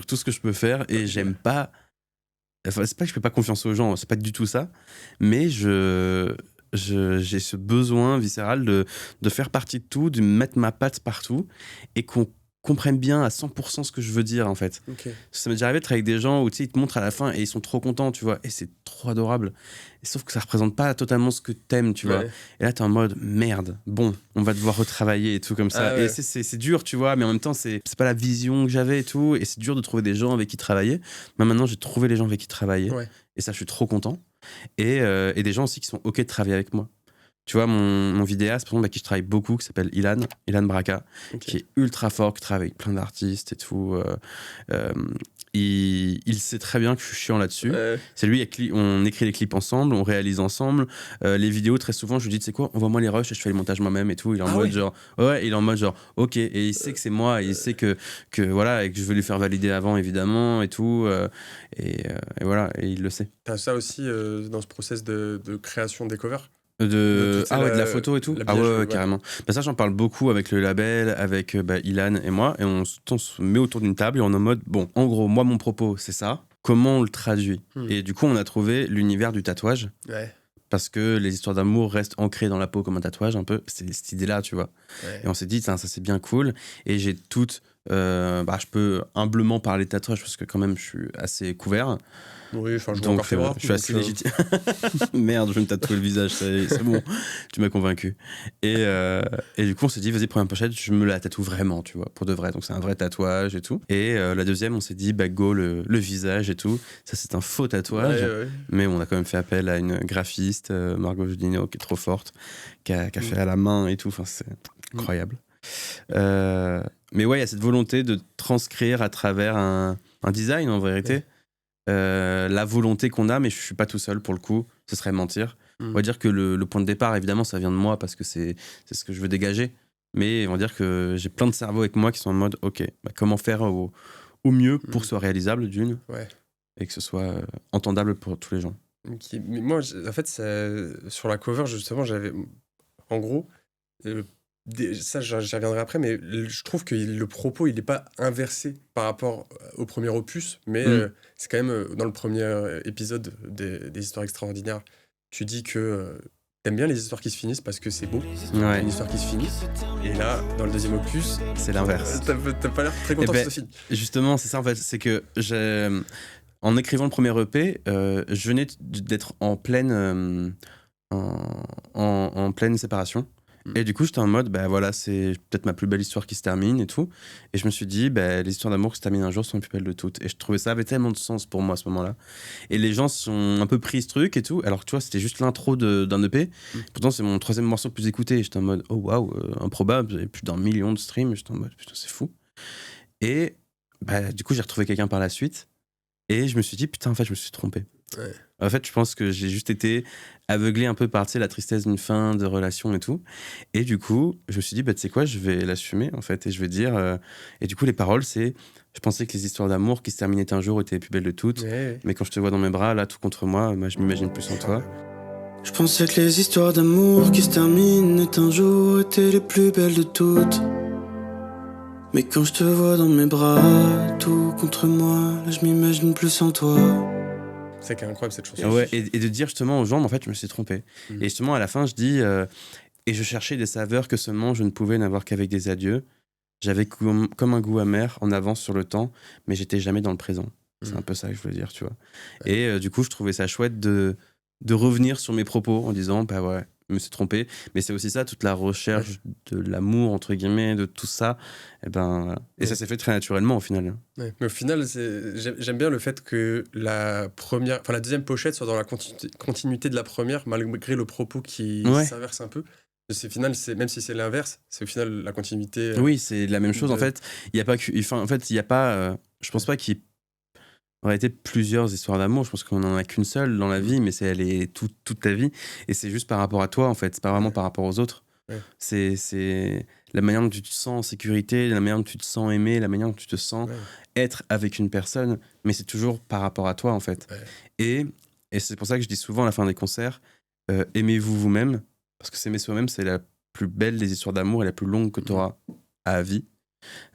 tout ce que je peux faire et j'aime pas. Enfin, c'est pas que je fais pas confiance aux gens, c'est pas du tout ça, mais j'ai ce besoin viscéral de faire partie de tout, de mettre ma patte partout et qu'on comprenne bien à 100% ce que je veux dire en fait. Okay. Ça m'est déjà arrivé d'être avec des gens où tu sais, ils te montrent à la fin et ils sont trop contents, tu vois, et c'est trop adorable. Et sauf que ça représente pas totalement ce que t'aimes, tu vois. Et là t'es en mode merde, bon, on va devoir retravailler et tout comme ça. Et c'est dur, tu vois, mais en même temps c'est pas la vision que j'avais et tout, et c'est dur de trouver des gens avec qui travailler. Mais maintenant j'ai trouvé les gens avec qui travailler, et ça je suis trop content. Et des gens aussi qui sont ok de travailler avec moi. Tu vois, mon vidéaste, par exemple, avec qui je travaille beaucoup, qui s'appelle Ilan Braca, qui est ultra fort, qui travaille avec plein d'artistes et tout. Il sait très bien que je suis chiant là-dessus. C'est lui, on écrit les clips ensemble, on réalise ensemble. Les vidéos, très souvent, je lui dis, tu sais quoi, envoie-moi les rushs et je fais le montage moi-même et tout. Il est en mode genre, il est en mode genre, ok. Et il sait que c'est moi, et il sait que voilà, et que je vais lui faire valider avant, évidemment, et tout. Et voilà, et il le sait. T'as ça aussi dans ce process de création des covers? De la photo et tout. Carrément. Ça, j'en parle beaucoup avec le label, avec Ilan et moi, et on se met autour d'une table et on est en mode, bon, en gros, moi, mon propos, c'est ça. Comment on le traduit? Et du coup, on a trouvé l'univers du tatouage. Parce que les histoires d'amour restent ancrées dans la peau comme un tatouage, un peu. C'est cette idée-là, tu vois. Et on s'est dit, ça c'est bien cool. Et j'ai toutes... je peux humblement parler de tatouage parce que quand même, je suis assez couvert. Oui, enfin, donc je suis assez légitime. Merde, je vais me tatouer le visage, c'est bon, tu m'as convaincu. Et du coup, on s'est dit, vas-y, première pochette, je me la tatoue vraiment, tu vois, pour de vrai. Donc c'est un vrai tatouage et tout. Et la deuxième, on s'est dit, go, le visage et tout. Ça, c'est un faux tatouage. Mais on a quand même fait appel à une graphiste, Margot Judino, qui est trop forte, qui a fait à la main et tout. Enfin, c'est incroyable. Mais ouais, il y a cette volonté de transcrire à travers un design, en vérité. La volonté qu'on a, mais je suis pas tout seul pour le coup, ce serait mentir. On va dire que le point de départ, évidemment, ça vient de moi parce que c'est ce que je veux dégager. Mais on va dire que j'ai plein de cerveaux avec moi qui sont en mode, ok, comment faire au mieux pour que ce soit réalisable d'une, et que ce soit entendable pour tous les gens. Okay. Mais moi, en fait, sur la cover, justement, j'avais, en gros, ça j'y reviendrai après, mais je trouve que le propos il n'est pas inversé par rapport au premier opus, mais c'est quand même dans le premier épisode des histoires extraordinaires, tu dis que t'aimes bien les histoires qui se finissent parce que c'est beau, une histoire qui se finit, et là dans le deuxième opus c'est l'inverse. T'as pas l'air très content que ça se finisse. Justement c'est ça en fait, c'est que en écrivant le premier EP, je venais d'être en pleine en pleine séparation. Et du coup, j'étais en mode, voilà, c'est peut-être ma plus belle histoire qui se termine et tout. Et je me suis dit, les histoires d'amour qui se terminent un jour sont les plus belles de toutes. Et je trouvais ça avait tellement de sens pour moi à ce moment-là. Et les gens sont un peu pris ce truc et tout. Alors que tu vois, c'était juste l'intro d'un EP. Pourtant, c'est mon 3e morceau le plus écouté. Et j'étais en mode, oh waouh, improbable, j'avais plus d'1 million de streams. J'étais en mode, putain, c'est fou. Et du coup, j'ai retrouvé quelqu'un par la suite. Et je me suis dit, putain, en fait, je me suis trompé. En fait, je pense que j'ai juste été aveuglé un peu par la tristesse d'une fin de relation et tout. Et du coup, je me suis dit, tu sais quoi, je vais l'assumer en fait. Et je vais dire. Et du coup, les paroles, c'est. Je pensais que les histoires d'amour qui se terminaient un jour étaient les plus belles de toutes. Mais quand je te vois dans mes bras, là, tout contre moi, je m'imagine plus en toi. Je pensais que les histoires d'amour qui se terminent un jour étaient les plus belles de toutes. Mais quand je te vois dans mes bras, tout contre moi, là, je m'imagine plus en toi. C'est quand même incroyable cette chanson. Ouais, et de dire justement aux gens, en fait, je me suis trompé. Et justement, à la fin, je dis, et je cherchais des saveurs que seulement je ne pouvais n'avoir qu'avec des adieux. J'avais comme un goût amer en avance sur le temps, mais j'étais jamais dans le présent. C'est un peu ça que je voulais dire, tu vois. Et du coup, je trouvais ça chouette de revenir sur mes propos en disant, ouais, je me suis trompé. Mais c'est aussi ça, toute la recherche de l'amour, entre guillemets, de tout ça. Et ça s'est fait très naturellement au final. Mais au final, j'aime bien le fait que la deuxième pochette soit dans la continuité de la première, malgré le propos qui s'inverse un peu. Au final, même si c'est l'inverse, c'est au final la continuité. Oui, c'est la même chose. En fait, il y a pas je pense pas qu'il aurait été plusieurs histoires d'amour. Je pense qu'on en a qu'une seule dans la vie, mais elle est toute ta vie. Et c'est juste par rapport à toi, en fait. C'est pas vraiment par rapport aux autres. Ouais. C'est la manière dont tu te sens en sécurité, la manière dont tu te sens aimé, la manière dont tu te sens être avec une personne. Mais c'est toujours par rapport à toi, en fait. Ouais. Et c'est pour ça que je dis souvent à la fin des concerts, aimez-vous vous-même. Parce que s'aimer soi-même, c'est la plus belle des histoires d'amour et la plus longue que tu auras à vie.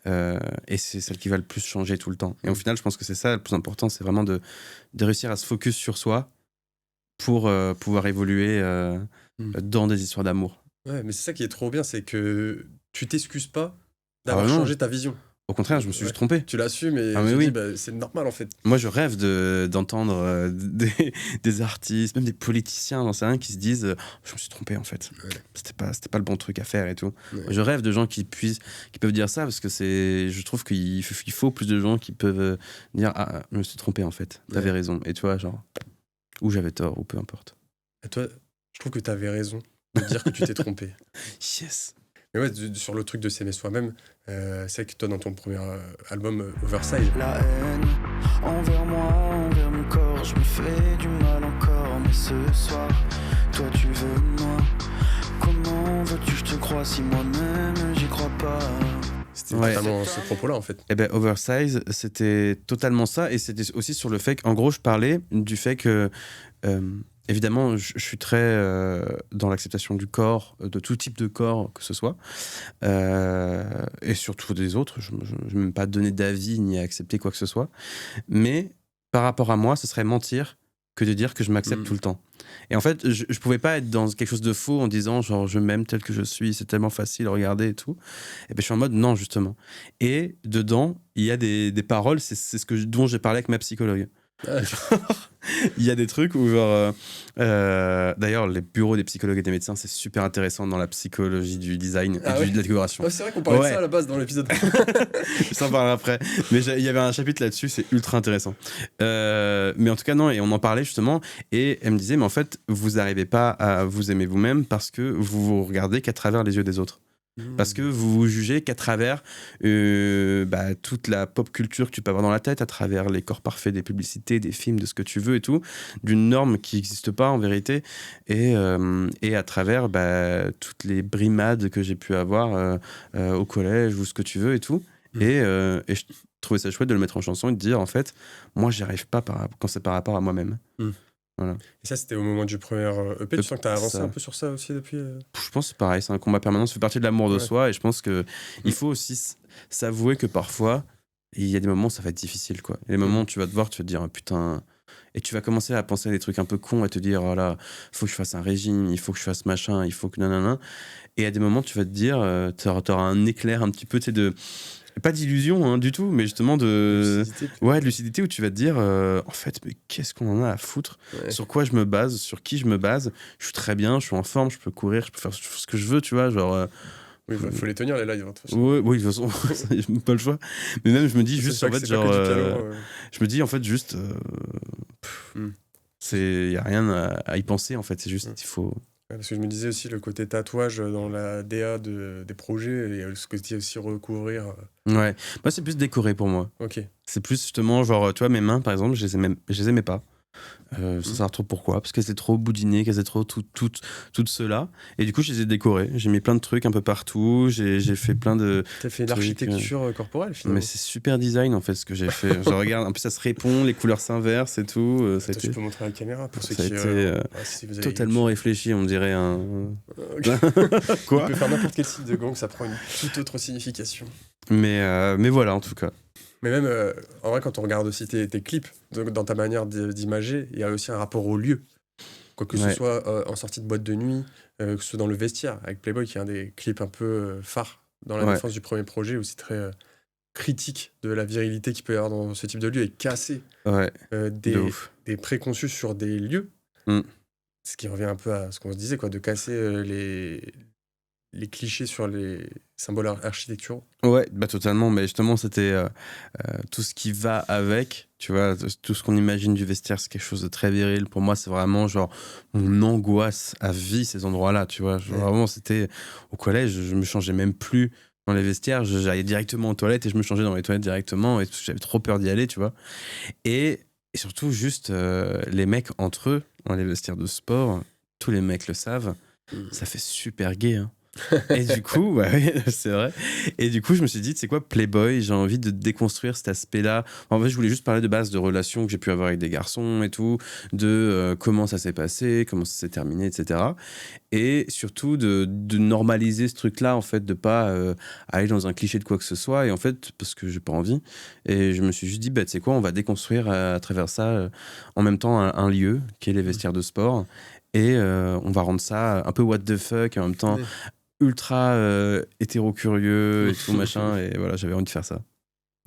Et c'est celle qui va le plus changer tout le temps. Et au final, je pense que c'est ça le plus important, c'est vraiment de réussir à se focus sur soi pour pouvoir évoluer dans des histoires d'amour. Ouais, mais c'est ça qui est trop bien, c'est que tu t'excuses pas d'avoir changé ta vision. Au contraire, je me suis juste trompé. Tu l'assumes et c'est normal en fait. Moi, je rêve d'entendre des artistes, même des politiciens, j'en sais rien, qui se disent je me suis trompé en fait. Ouais. C'était pas le bon truc à faire et tout. Ouais. Je rêve de gens qui peuvent dire ça parce que je trouve qu'il faut plus de gens qui peuvent dire je me suis trompé en fait. T'avais raison. Et tu vois, genre, ou j'avais tort, ou peu importe. Et toi, je trouve que t'avais raison de dire que tu t'es trompé. Yes. Mais ouais, sur le truc de s'aimer soi-même, c'est vrai que toi, dans ton premier album, Oversize... La haine envers moi, envers mon corps, je me fais du mal encore, mais ce soir, toi tu veux de moi. Comment veux-tu que je te croie si moi-même j'y crois pas? C'était totalement ce propos-là, en fait. Eh ben, Oversize, c'était totalement ça, et c'était aussi sur le fait qu'en gros, je parlais du fait que... évidemment, je suis très dans l'acceptation du corps, de tout type de corps que ce soit, et surtout des autres. Je ne vais même pas donner d'avis ni accepter quoi que ce soit. Mais par rapport à moi, ce serait mentir que de dire que je m'accepte tout le temps. Et en fait, je ne pouvais pas être dans quelque chose de faux en disant genre je m'aime tel que je suis, c'est tellement facile, regardez et tout. Et ben, je suis en mode non, justement. Et dedans, il y a des paroles, c'est dont j'ai parlé avec ma psychologue. Il y a des trucs où genre d'ailleurs les bureaux des psychologues et des médecins c'est super intéressant dans la psychologie du design et de la décoration. C'est vrai qu'on parlait de ça à la base dans l'épisode. Je t'en parlerai après, mais il y avait un chapitre là-dessus, c'est ultra intéressant. Mais en tout cas non, et on en parlait justement et elle me disait mais en fait vous n'arrivez pas à vous aimer vous-même parce que vous vous regardez qu'à travers les yeux des autres. Parce que vous vous jugez qu'à travers toute la pop culture que tu peux avoir dans la tête, à travers les corps parfaits des publicités, des films, de ce que tu veux et tout, d'une norme qui n'existe pas en vérité, et à travers toutes les brimades que j'ai pu avoir au collège ou ce que tu veux et tout. Et je trouvais ça chouette de le mettre en chanson et de dire en fait, moi j'y arrive pas quand c'est par rapport à moi-même. Voilà. Et ça, c'était au moment du premier EP. Tu sens que tu as avancé un peu sur ça aussi depuis Je pense que c'est pareil, c'est un combat permanent, ça fait partie de l'amour de soi. Et je pense qu'il faut aussi s'avouer que parfois, il y a des moments où ça va être difficile. Quoi. Il y a des moments où tu vas te voir, tu vas te dire putain. Et tu vas commencer à penser à des trucs un peu cons, à te dire oh là, faut que je fasse un régime, il faut que je fasse machin, il faut que nanana. Et à des moments, tu vas te dire, t'auras un éclair un petit peu, tu sais, de. Pas d'illusion hein, du tout, mais justement de lucidité où tu vas te dire en fait, mais qu'est-ce qu'on en a à foutre, sur quoi je me base, sur qui je me base, je suis très bien, je suis en forme, je peux courir, je peux faire ce que je veux, tu vois, genre. Oui, il faut les tenir les lives, de toute façon. Oui, de toute façon, j'ai pas le choix. Mais même, je me dis juste, en fait, genre. Je me dis, en fait, juste. Il n'y a rien à y penser, en fait, c'est juste, il faut. Parce que je me disais aussi le côté tatouage dans la DA des projets et ce côté aussi recouvrir. Ouais, moi c'est plus décoré pour moi. Ok. C'est plus justement genre, tu vois, mes mains par exemple, je les aimais pas. Sans savoir trop pourquoi, parce qu'elles étaient trop boudinées, qu'elles étaient trop toutes ceux-là. Et du coup, je les ai décorées. J'ai mis plein de trucs un peu partout. J'ai fait plein de. T'as fait une architecture corporelle finalement. Mais c'est super design en fait ce que j'ai fait. Je regarde, en plus ça se répond, les couleurs s'inversent et tout. Toi, tu peux montrer à la caméra pour ceux qui. Ça a été si vous avez totalement réfléchi, on dirait un. Quoi ? Tu peux faire n'importe quel type de gang, ça prend une toute autre signification. Mais voilà en tout cas. Mais même, en vrai, quand on regarde aussi tes clips, dans ta manière d'imager, il y a aussi un rapport au lieu. Quoi que ce soit en sortie de boîte de nuit, que ce soit dans le vestiaire, avec Playboy, qui est un des clips un peu phares dans la défense du premier projet, aussi très critique de la virilité qu'il peut y avoir dans ce type de lieu, et casser des préconçus sur des lieux. Ce qui revient un peu à ce qu'on se disait, quoi, de casser les clichés sur les symboles architecturaux. Ouais, totalement. Mais justement, c'était tout ce qui va avec. Tu vois, tout ce qu'on imagine du vestiaire, c'est quelque chose de très viril. Pour moi, c'est vraiment genre mon angoisse à vie, ces endroits-là. Tu vois, vraiment, c'était au collège, je me changeais même plus dans les vestiaires, j'allais directement aux toilettes et je me changeais dans les toilettes directement et j'avais trop peur d'y aller, tu vois. Et surtout, juste les mecs entre eux, dans les vestiaires de sport, tous les mecs le savent, ça fait super gay, hein. Et du coup, ouais, c'est vrai. Et du coup, je me suis dit, tu sais quoi, Playboy, j'ai envie de déconstruire cet aspect-là. En fait, je voulais juste parler de base de relations que j'ai pu avoir avec des garçons et tout, de comment ça s'est passé, comment ça s'est terminé, etc. Et surtout de normaliser ce truc-là, en fait, de pas aller dans un cliché de quoi que ce soit. Et en fait, parce que j'ai pas envie. Et je me suis juste dit, bah, tu sais quoi, on va déconstruire à travers ça, en même temps, un lieu qui est les vestiaires de sport. Et on va rendre ça un peu what the fuck, en même temps ultra hétéro-curieux et tout machin. Et voilà, j'avais envie de faire ça.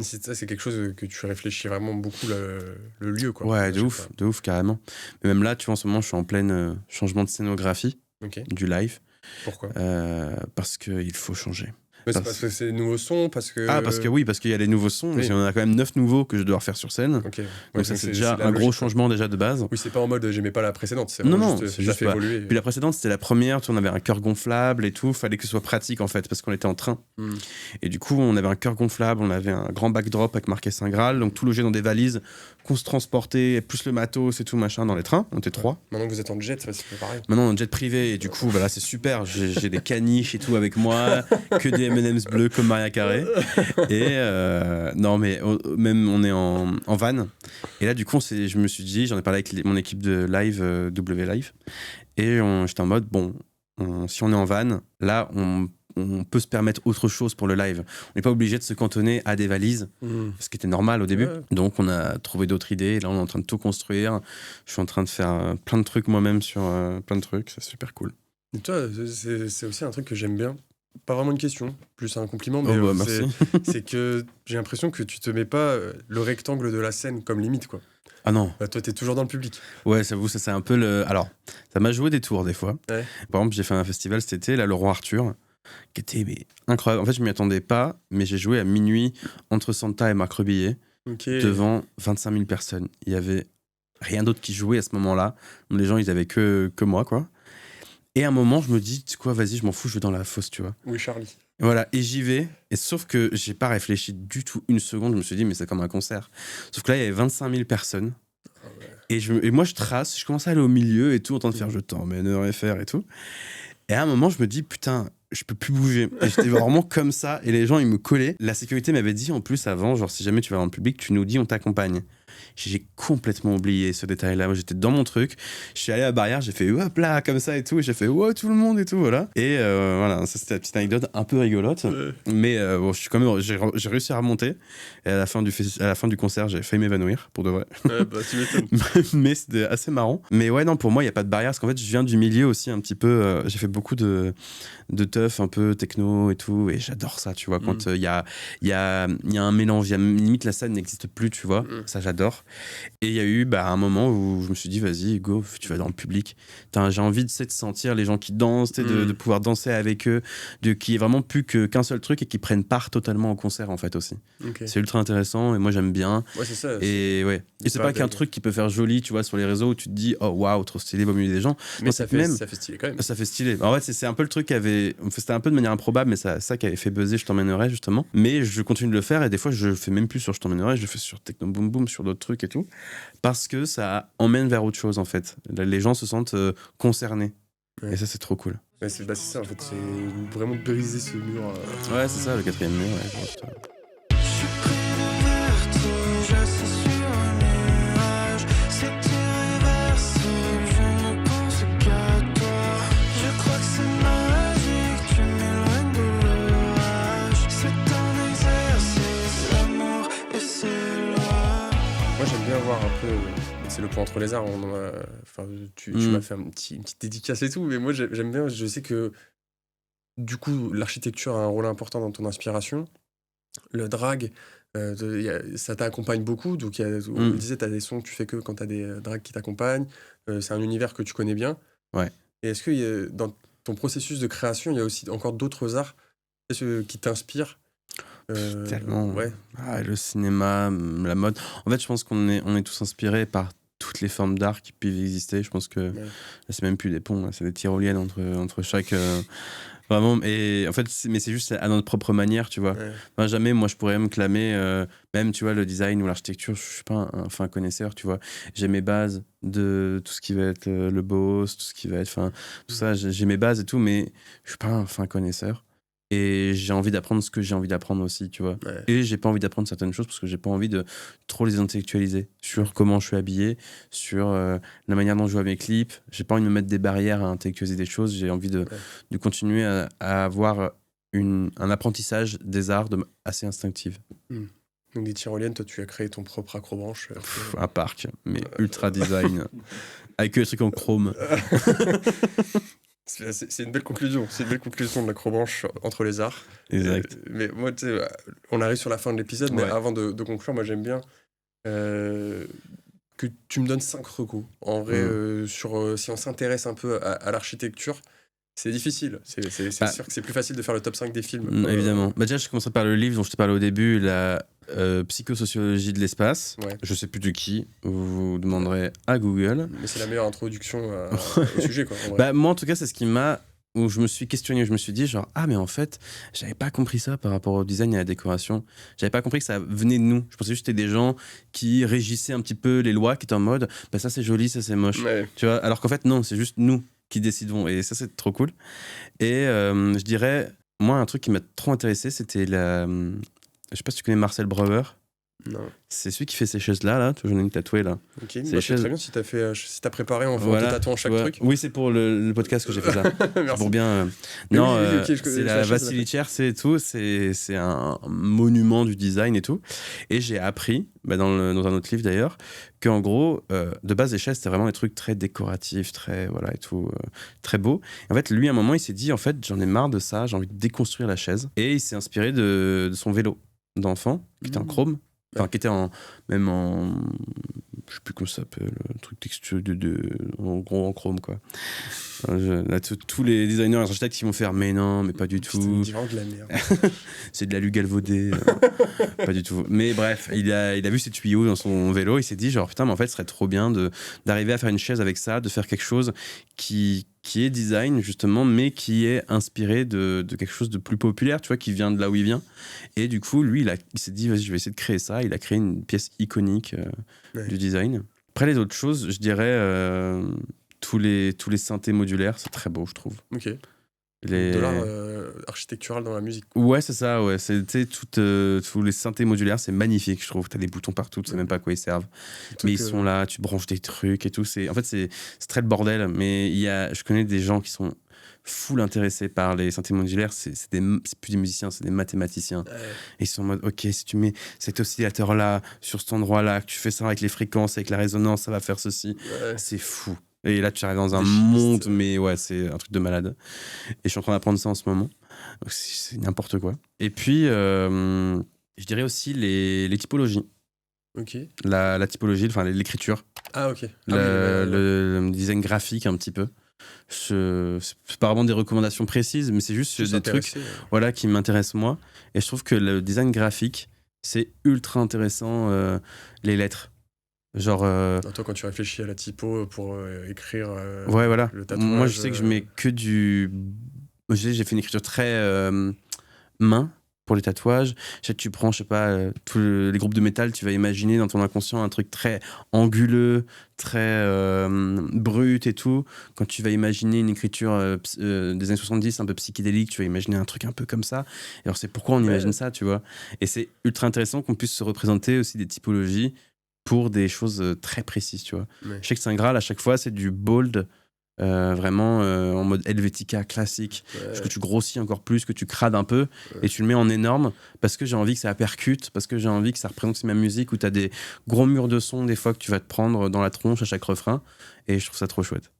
C'est quelque chose que tu réfléchis vraiment beaucoup, le lieu, quoi. Ouais, de ouf, carrément. Mais même là, tu vois, en ce moment, je suis en plein changement de scénographie du live. Pourquoi parce qu'il faut changer. Mais c'est parce que c'est des nouveaux sons, parce que... Ah, parce qu'il y a les nouveaux sons. Oui. Il y en a quand même 9 nouveaux que je dois refaire sur scène. Ok. Donc ça, c'est déjà un gros changement déjà de base. Oui, c'est pas en mode j'aimais pas la précédente. C'est non, juste, c'est juste fait pas. évoluer. Puis la précédente, c'était la première. Tu vois, on avait un cœur gonflable et tout. Fallait que ce soit pratique en fait, parce qu'on était en train. Et du coup, on avait un cœur gonflable, on avait un grand backdrop avec marqué Saint Graal. Donc tout logé dans des valises qu'on se transportait, plus le matos et tout machin dans les trains. On était 3. Maintenant que vous êtes en jet, c'est pas pareil. Maintenant, on est en jet privé et du coup, bah là, c'est super. J'ai des caniches et tout avec moi, que des M&M's bleus comme Maria Carré. Et non, mais même on est en van. Et là, du coup, je me suis dit, j'en ai parlé avec mon équipe de live, W Live. Et j'étais en mode, bon, si on est en van, là, on peut se permettre autre chose pour le live. On n'est pas obligé de se cantonner à des valises, ce qui était normal au début. Ouais. Donc, on a trouvé d'autres idées. Et là, on est en train de tout construire. Je suis en train de faire plein de trucs moi-même sur plein de trucs. C'est super cool. Et toi, c'est aussi un truc que j'aime bien. Pas vraiment une question, plus un compliment, mais merci. c'est que j'ai l'impression que tu te mets pas le rectangle de la scène comme limite, quoi. Ah non. Bah, toi, t'es toujours dans le public. Ouais, ça c'est un peu le... Alors, ça m'a joué des tours, des fois. Ouais. Par exemple, j'ai fait un festival cet été, là, le Roi Arthur, qui était incroyable. En fait, je m'y attendais pas, mais j'ai joué à minuit entre Santa et Marc Rebillet, devant 25 000 personnes. Il y avait rien d'autre qui jouait à ce moment-là. Donc, les gens, ils avaient que moi, quoi. Et à un moment, je me dis, tu sais quoi, vas-y, je m'en fous, je vais dans la fosse, tu vois. Oui, Charlie. Voilà, et j'y vais. Et sauf que j'ai pas réfléchi du tout une seconde. Je me suis dit, mais c'est comme un concert. Sauf que là, il y avait 25 000 personnes. Oh ouais. Et moi, je trace, je commence à aller au milieu et tout, en train de faire je t'emmènerai faire et tout. Et à un moment, je me dis, putain, je peux plus bouger. Et j'étais vraiment comme ça. Et les gens, ils me collaient. La sécurité m'avait dit, en plus, avant, genre, si jamais tu vas dans le public, tu nous dis, on t'accompagne. J'ai complètement oublié ce détail-là. Moi, j'étais dans mon truc. Je suis allé à la barrière, j'ai fait hop là, comme ça et tout. Et j'ai fait wow, tout le monde et tout, voilà. Et voilà, ça c'était la petite anecdote un peu rigolote. Mais bon, je suis quand même, j'ai réussi à remonter. Et à la fin du concert, j'ai failli m'évanouir, pour de vrai. Ouais, bah, tu m'étonnes. Mais c'était assez marrant. Mais ouais, non, pour moi, il n'y a pas de barrière. Parce qu'en fait, je viens du milieu aussi un petit peu. J'ai fait beaucoup de teuf, un peu techno et tout. Et j'adore ça, tu vois. Quand il y a un mélange, limite la scène n'existe plus, tu vois. Ça, j'adore. Et il y a eu un moment où je me suis dit, vas-y, go, tu vas dans le public. J'ai envie de sentir les gens qui dansent, de pouvoir danser avec eux, qu'il n'y ait vraiment plus qu'un seul truc et qu'ils prennent part totalement au concert, en fait, aussi. Okay. C'est ultra intéressant et moi, j'aime bien. Ouais, c'est ça. Et c'est pas qu'un truc qui peut faire joli, tu vois, sur les réseaux où tu te dis, oh waouh, trop stylé, beau milieu des gens. Mais ça fait stylé quand même. Ça fait stylé. En fait, c'est un peu le truc c'était un peu de manière improbable, mais ça qui avait fait buzzer Je t'emmènerai, justement. Mais je continue de le faire et des fois, je fais même plus sur Je t'emmènerai, je le fais sur Techno Boom Boom, sur d'autres trucs et tout, parce que ça emmène vers autre chose en fait. Les gens se sentent concernés. Ouais. Et ça, c'est trop cool. Ouais, c'est ça en fait, c'est vraiment briser ce mur. Ouais, c'est ça, le 4e mur. Ouais, voir un peu, c'est le point entre les arts. Tu m'as fait une petite dédicace et tout, mais moi j'aime bien. Je sais que du coup l'architecture a un rôle important dans ton inspiration. Le drag, ça t'accompagne beaucoup. Donc on le disait, t'as des sons que tu fais que quand t'as des drags qui t'accompagnent. C'est un univers que tu connais bien. Ouais. Et est-ce que dans ton processus de création, il y a aussi encore d'autres arts qui t'inspirent? Tellement. Ouais. Le cinéma, la mode. En fait, je pense qu'on est tous inspirés par toutes toutes les formes d'art qui peuvent exister. Je pense que là, c'est même plus des ponts, là, c'est des tyroliennes entre chaque. Vraiment, et en fait, mais c'est juste à notre propre manière, tu vois. Ouais. Enfin, jamais, moi, je pourrais me clamer, même, tu vois, le design ou l'architecture, je suis pas un fin connaisseur, tu vois. J'ai mes bases de tout ce qui va être le boss, tout ce qui va être, enfin, tout ça, j'ai mes bases et tout, mais je suis pas un fin connaisseur. Et j'ai envie d'apprendre ce que j'ai envie d'apprendre aussi, tu vois. Ouais. Et j'ai pas envie d'apprendre certaines choses parce que j'ai pas envie de trop les intellectualiser sur comment je suis habillé, sur la manière dont je vois mes clips. J'ai pas envie de me mettre des barrières à intellectualiser des choses. J'ai envie de continuer à avoir un apprentissage des arts assez instinctif. Donc des tyroliennes, toi tu as créé ton propre accrobranche. Un parc, mais ultra design, avec que les trucs en chrome. C'est une belle conclusion. C'est une belle conclusion de l'acrobranche entre les arts. Exact. Mais moi, tu sais, on arrive sur la fin de l'épisode, mais Ouais. avant de conclure, moi j'aime bien que tu me donnes 5 recos. En vrai, si on s'intéresse un peu à l'architecture, c'est difficile. C'est sûr que c'est plus facile de faire le top 5 des films. Évidemment. Déjà, je commencerai par le livre dont je te parlais au début, la psychosociologie de l'espace. Ouais. Je sais plus de qui. Vous demanderez à Google. Mais c'est la meilleure introduction au sujet, quoi. En vrai. Bah, moi, en tout cas, c'est ce qui m'a. Où je me suis questionné, je me suis dit, genre, ah, mais en fait, j'avais pas compris ça par rapport au design et à la décoration. J'avais pas compris que ça venait de nous. Je pensais juste que c'était des gens qui régissaient un petit peu les lois, qui étaient en mode, bah, ça c'est joli, ça c'est moche. Ouais. Tu vois, alors qu'en fait, non, c'est juste nous qui décidons. Et ça, c'est trop cool. Et je dirais, moi, un truc qui m'a trop intéressé, c'était la. Je sais pas si tu connais Marcel Breuer. Non. C'est celui qui fait ces chaises-là, là. J'en ai une tatouée, là. Ok, C'est bah, les c'est chaises. très bien si t'as préparé en Voilà, tatouant chaque tu vois. truc. Oui, c'est pour le podcast que j'ai fait ça. C'est Merci. pour bien. Mais Non, oui, ok, je connais c'est la la chaise, Vassili Chair, c'est tout. C'est un monument du design et tout. Et j'ai appris, dans un autre livre d'ailleurs, qu'en gros, de base, les chaises, c'était vraiment des trucs très décoratifs, très, voilà, et tout, très beaux. Et en fait, lui, à un moment, il s'est dit, en fait, j'en ai marre de ça, j'ai envie de déconstruire la chaise. Et il s'est inspiré de son vélo d'enfant, qui était en chrome. Enfin, qui était même en. Je sais plus comment ça s'appelle, un truc texture en gros en chrome, quoi. Là, tous les designers, les architectes qui vont faire, mais non, mais pas du tout. C'est vraiment de la merde. C'est de l'alu galvaudé. Pas du tout. Mais bref, il a vu ces tuyaux dans son vélo, il s'est dit, genre, putain, mais en fait, ce serait trop bien d'arriver à faire une chaise avec ça, de faire quelque chose qui est design, justement, mais qui est inspiré de quelque chose de plus populaire, tu vois, qui vient de là où il vient. Et du coup, lui, il s'est dit, vas-y, je vais essayer de créer ça. Il a créé une pièce iconique du design. Après, les autres choses, je dirais tous les synthés modulaires, c'est très beau, je trouve. Ok. De l'art architectural dans la musique. Ouais, c'est ça, ouais. C'est, tu sais, tous les synthés modulaires, c'est magnifique, je trouve. T'as des boutons partout, tu sais même pas à quoi ils servent. Mais ils sont là, tu branches des trucs et tout. En fait, c'est très le bordel. Mais je connais des gens qui sont full intéressés par les synthés modulaires. C'est plus des musiciens, c'est des mathématiciens. Ouais. Et ils sont en mode, ok, si tu mets cet oscillateur-là, sur cet endroit-là, que tu fais ça avec les fréquences, avec la résonance, ça va faire ceci. Ouais. C'est fou. Et là, tu arrives dans un monde, mais ouais, c'est un truc de malade. Et je suis en train d'apprendre ça en ce moment. Donc, c'est n'importe quoi. Et puis, je dirais aussi les typologies. Ok. La typologie, enfin l'écriture. Ah, ok. Le design graphique, un petit peu. C'est pas vraiment des recommandations précises, mais c'est juste des trucs voilà, qui m'intéressent moi. Et je trouve que le design graphique, c'est ultra intéressant, les lettres. Genre. Toi, quand tu réfléchis à la typo pour écrire ouais, voilà. le tatouage. Moi, je sais que je mets que du. J'ai fait une écriture très main pour les tatouages. Je sais que tu prends, je sais pas, tous les groupes de métal, tu vas imaginer dans ton inconscient un truc très anguleux, très brut et tout. Quand tu vas imaginer une écriture des années 70, un peu psychédélique, tu vas imaginer un truc un peu comme ça. Et alors, c'est pourquoi on imagine ça, tu vois. Et c'est ultra intéressant qu'on puisse se représenter aussi des typologies pour des choses très précises, tu vois. Ouais. Je sais que Saint Graal, à chaque fois, c'est du bold, vraiment en mode Helvetica classique, que tu grossis encore plus, que tu crades un peu, et tu le mets en énorme, parce que j'ai envie que ça percute, parce que j'ai envie que ça représente ma musique, où tu as des gros murs de son, des fois, que tu vas te prendre dans la tronche à chaque refrain, et je trouve ça trop chouette.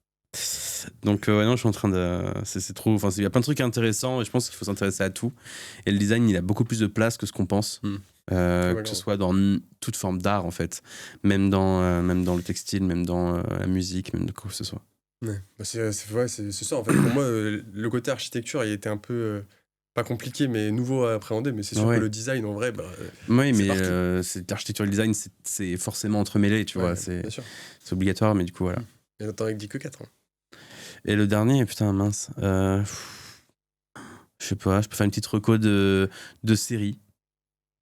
Donc non, je suis en train de... C'est trop... Enfin, il y a plein de trucs intéressants, et je pense qu'il faut s'intéresser à tout. Et le design, il a beaucoup plus de place que ce qu'on pense. Que ce soit dans toute forme d'art, en fait. Même dans le textile, même dans la musique, même de quoi que ce soit. Ouais. Bah c'est ça, en fait. Pour moi, le côté architecture, il était un peu pas compliqué, mais nouveau à appréhender. Mais c'est sûr Ouais. que le design, en vrai, Oui, c'est mais partout. c'est l'architecture et le design, c'est forcément entremêlé, tu vois. ouais, C'est bien sûr. obligatoire, mais du coup, voilà. Et t'en as dit que 4. Et le dernier, putain, mince. Je sais pas, je peux faire une petite reco de série.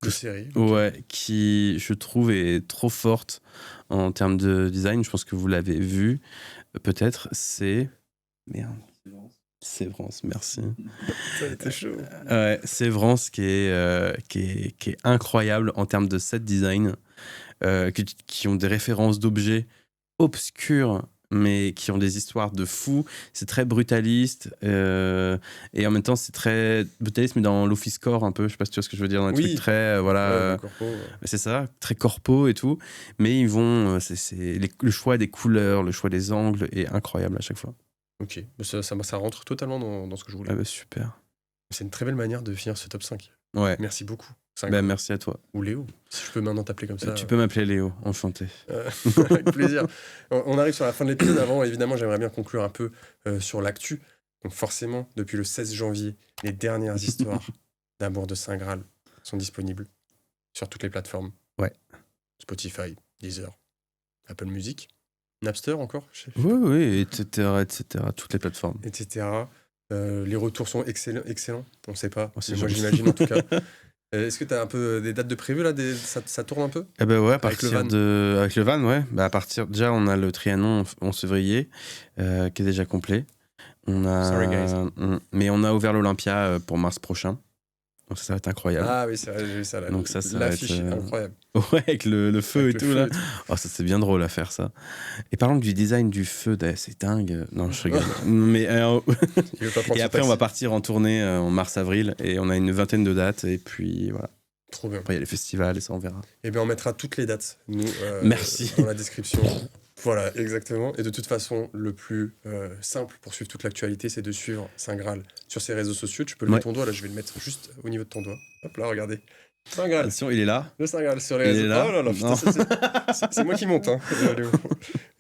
De série. Ouais, qui, je trouve, est trop forte en termes de design. Je pense que vous l'avez vu, peut-être. C'est. Merde. Sévrance, merci. Ça a été chaud. Ouais, Sévrance qui est incroyable en termes de set design, qui ont des références d'objets obscurs, mais qui ont des histoires de fou. C'est très brutaliste, et en même temps, c'est très brutaliste, mais dans l'office core un peu. Je sais pas si tu vois ce que je veux dire, dans un Oui. truc très. Ouais, le corpo, ouais. C'est ça, très corpo et tout. Mais ils vont. Le choix des couleurs, le choix des angles est incroyable à chaque fois. Ok, mais ça rentre totalement dans ce que je voulais. Ah bah, super. C'est une très belle manière de finir ce top 5. Ouais. Merci beaucoup. Bah, merci à toi. Ou Léo, si je peux maintenant t'appeler comme ça. Tu peux m'appeler Léo, enchanté. Avec plaisir. On arrive sur la fin de l'épisode. Avant, évidemment, j'aimerais bien conclure un peu sur l'actu. Donc forcément, depuis le 16 janvier, les dernières histoires d'amour de Saint Graal sont disponibles sur toutes les plateformes. Ouais. Spotify, Deezer, Apple Music, Napster encore, je sais pas. Oui, etc. Toutes les plateformes. etc. Les retours sont excellents. On ne sait pas, Oh, c'est mais moi gentil. j'imagine en tout cas. Est-ce que tu as un peu des dates de prévues là ça tourne un peu? Eh ben ouais, Avec le van. avec le van, ouais. Bah à partir déjà, on a le Trianon en février, qui est déjà complet. Sorry, guys. Mais on a ouvert l'Olympia pour mars prochain. Donc ça va être incroyable. Ah oui, c'est vrai, j'ai vu ça là. Donc ça va l'affiche être, est incroyable. Ouais, avec le feu Avec et le tout là. et tout. Oh, ça c'est bien drôle à faire ça. Et parlant du design du feu, c'est dingue. Non, je rigole. Mais Il veut pas prendre et son après, on taxi. va partir en tournée en mars-avril et on a une 20aine de dates et puis voilà. Trop bien. Après, il y a les festivals et ça, on verra. Et bien on mettra toutes les dates, nous, Merci. dans la description. Voilà, exactement. Et de toute façon, le plus simple pour suivre toute l'actualité, c'est de suivre Saint Graal sur ses réseaux sociaux. Tu peux lever Ouais. ton doigt, là je vais le mettre juste au niveau de ton doigt. Hop là, regardez. Saint Graal. Attention, il est là. Le Saint Graal sur les Il réseaux. est là. Oh là là, putain, Non. c'est moi qui monte. Hein. Léo.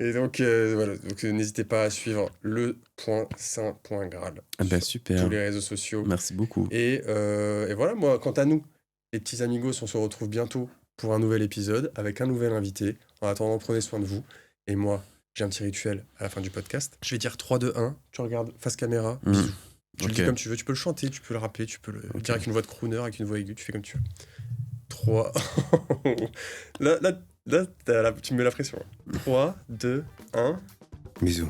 Et donc, voilà. Donc, n'hésitez pas à suivre le.saint.graal Ah bah sur super. tous les réseaux sociaux. Merci beaucoup. Et voilà, moi, quant à nous, les petits amigos, on se retrouve bientôt pour un nouvel épisode avec un nouvel invité. En attendant, prenez soin de vous. Et moi, j'ai un petit rituel à la fin du podcast. Je vais dire 3, 2, 1. Tu regardes face caméra. Bisous. Tu le dis comme tu veux. Tu peux le chanter, tu peux le rapper, tu peux le dire avec une voix de crooner, avec une voix aiguë. Tu fais comme tu veux. 3. là, tu me mets la pression. 3, 2, 1. Bisous.